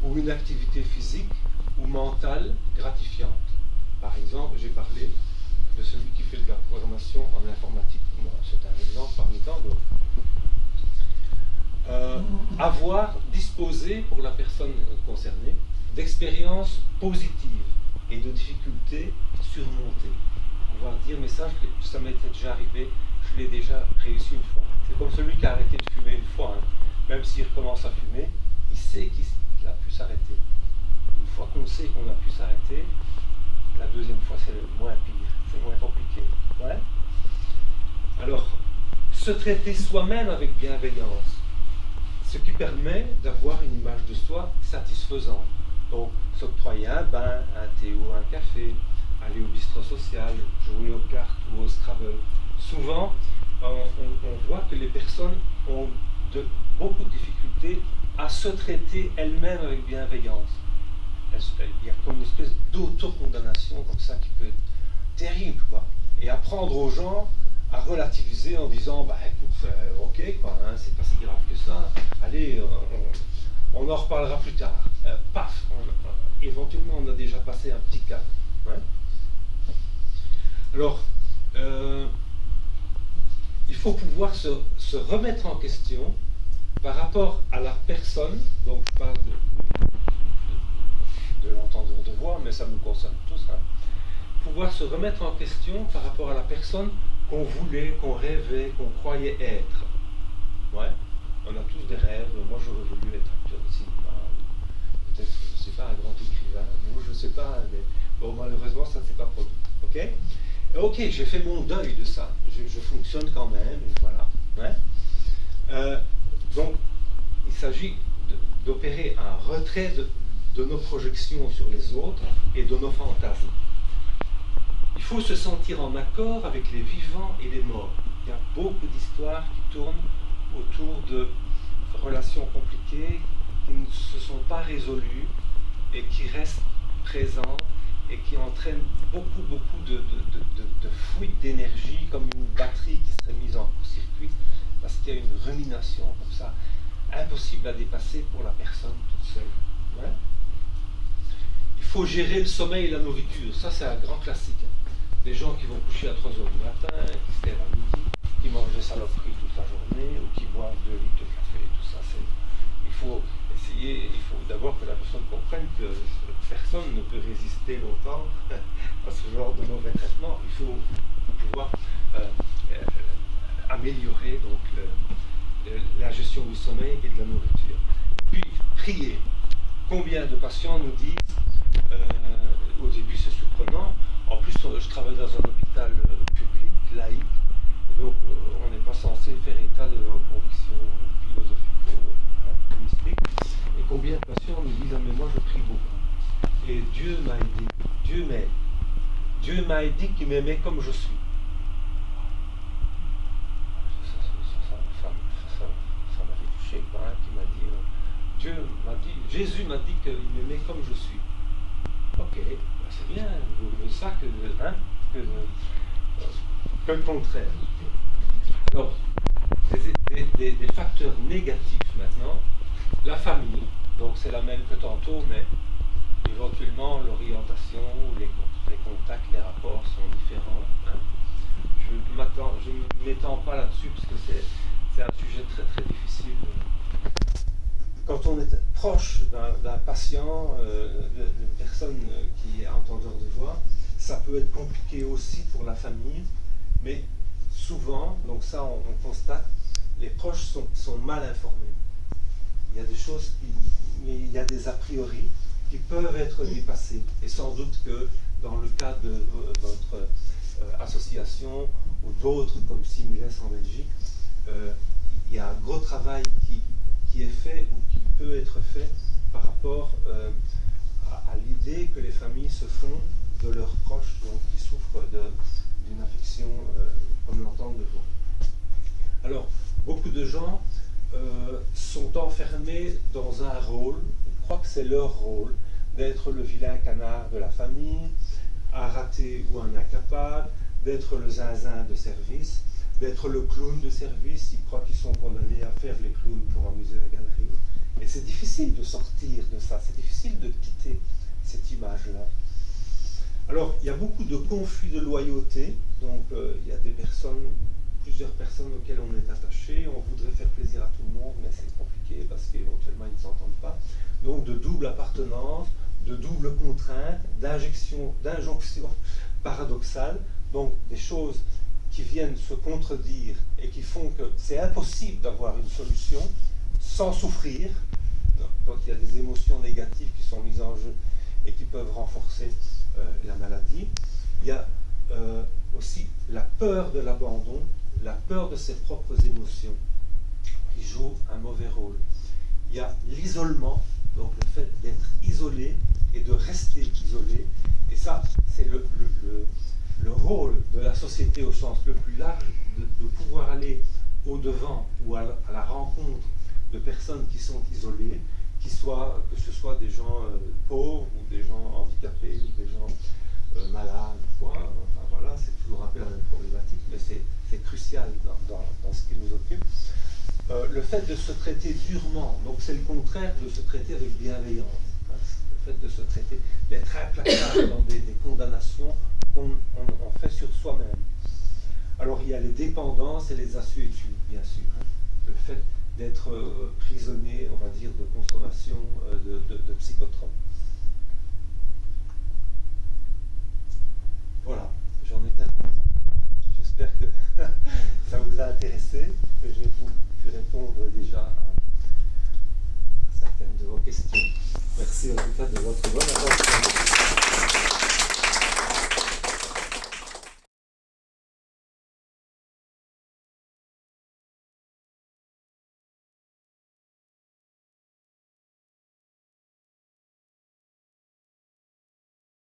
ou une activité physique ou mentale gratifiante. Par exemple, j'ai parlé de celui qui fait de la programmation en informatique. Bon, c'est un exemple parmi tant d'autres. Disposer pour la personne concernée d'expériences positives et de difficultés surmontées. Pouvoir dire, mais ça m'était déjà arrivé, je l'ai déjà réussi une fois. C'est comme celui qui a arrêté de fumer une fois. Hein. Même s'il recommence à fumer, il sait qu'il a pu s'arrêter. Une fois qu'on sait qu'on a pu s'arrêter, la deuxième fois c'est moins pire, c'est moins compliqué. Ouais? Alors, se traiter soi-même avec bienveillance, ce qui permet d'avoir une image de soi satisfaisante. Donc, s'octroyer un bain, un thé ou un café, aller au bistrot social, jouer aux cartes ou au Scrabble. Souvent, on voit que les personnes ont beaucoup de difficultés à se traiter elles-mêmes avec bienveillance. Il y a comme une espèce d'autocondamnation comme ça qui peut être terrible, quoi. Et apprendre aux gens à relativiser en disant, bah écoute, ok, quoi, hein, c'est pas si grave que ça, allez, on en reparlera plus tard. Paf, éventuellement on a déjà passé un petit cap. Ouais. Alors, il faut pouvoir se remettre en question par rapport à la personne, donc je parle de l'entendeur de voix, mais ça nous concerne tous, hein. Pouvoir se remettre en question par rapport à la personne qu'on voulait, qu'on rêvait, qu'on croyait être. Ouais, on a tous des rêves. Moi, j'aurais voulu être acteur de cinéma, peut-être, je ne sais pas, un grand écrivain. Moi, je ne sais pas, mais bon, malheureusement, ça ne s'est pas produit. Ok, ok, j'ai fait mon deuil de ça. Je fonctionne quand même, et voilà. Ouais. Donc, il s'agit d'opérer un retrait de nos projections sur les autres et de nos fantasmes. Il faut se sentir en accord avec les vivants et les morts. Il y a beaucoup d'histoires qui tournent autour de relations compliquées qui ne se sont pas résolues et qui restent présentes et qui entraînent beaucoup de fuite d'énergie, comme une batterie qui serait mise en court-circuit parce qu'il y a une rumination comme ça, impossible à dépasser pour la personne toute seule. Ouais. Il faut gérer le sommeil et la nourriture. Ça, c'est un grand classique. Des gens qui vont coucher à 3h du matin, qui se lèvent à midi, qui mangent des saloperies toute la journée, ou qui boivent 2 litres de café, tout ça. Il faut d'abord que la personne comprenne que personne ne peut résister longtemps à ce genre de mauvais traitement. Il faut pouvoir améliorer donc, la gestion du sommeil et de la nourriture. Puis, prier. Combien de patients nous disent, au début c'est surprenant, en plus je travaille dans un hôpital public, laïque, Donc on n'est pas censé faire état de leurs convictions philosophico-mystiques. Et combien de patients nous disent: ah, mais moi je prie beaucoup. Et Dieu m'a aidé. Dieu m'a dit qu'il m'aimait comme je suis. Ça m'avait touché, quoi, hein, qui m'a dit, Jésus m'a dit qu'il m'aimait comme je suis. Ok, ben c'est bien, vaut mieux ça que le contraire. Alors, des facteurs négatifs maintenant, la famille, donc c'est la même que tantôt, mais éventuellement l'orientation, les contacts, les rapports sont différents. Hein. Je ne m'étends pas là-dessus parce que c'est un sujet très très difficile. Quand on est proche d'un patient, d'une personne qui est entendeur de voix, ça peut être compliqué aussi pour la famille, mais souvent, donc ça on constate, les proches sont mal informés. Il y a des choses, il y a des a priori qui peuvent être dépassés. Et sans doute que dans le cas de votre association ou d'autres comme Simules en Belgique, il y a un gros travail qui est fait ou qui peut être fait par rapport à l'idée que les familles se font de leurs proches, donc qui souffrent d'une affection comme l'entente de voix. Alors, beaucoup de gens sont enfermés dans un rôle, ils croient que c'est leur rôle, d'être le vilain canard de la famille, un raté ou un incapable, d'être le zinzin de service, d'être le clown de service. Ils croient qu'ils sont condamnés à faire les clowns pour amuser la galerie. Et c'est difficile de sortir de ça, c'est difficile de quitter cette image-là. Alors, il y a beaucoup de conflits de loyauté, donc il y a plusieurs personnes auxquelles on est attaché, on voudrait faire plaisir à tout le monde, mais c'est compliqué parce qu'éventuellement ils ne s'entendent pas. Donc de double appartenance, de double contrainte, d'injonction paradoxale, donc des choses qui viennent se contredire et qui font que c'est impossible d'avoir une solution sans souffrir. Donc il y a des émotions négatives qui sont mises en jeu et qui peuvent renforcer la maladie. Il y a aussi la peur de l'abandon, la peur de ses propres émotions qui joue un mauvais rôle. Il y a l'isolement, donc le fait d'être isolé et de rester isolé, et ça c'est le rôle de la société au sens le plus large, de pouvoir aller au-devant ou à la rencontre de personnes qui sont isolées, que ce soit des gens pauvres ou des gens handicapés ou des gens malades, quoi. Enfin voilà, c'est toujours un peu la même problématique, mais c'est crucial dans ce qui nous occupe. Le fait de se traiter durement, donc c'est le contraire de se traiter avec bienveillance. Hein. Le fait de se traiter, d'être implacable dans des condamnations qu'on fait sur soi-même. Alors il y a les dépendances et les assuétudes, bien sûr. Hein. Le fait d'être prisonnier, on va dire, de consommation de psychotropes. Voilà, j'en ai terminé. J'espère que ça vous a intéressé, que j'ai pu répondre déjà à certaines de vos questions. Merci en tout cas de votre bonne attention.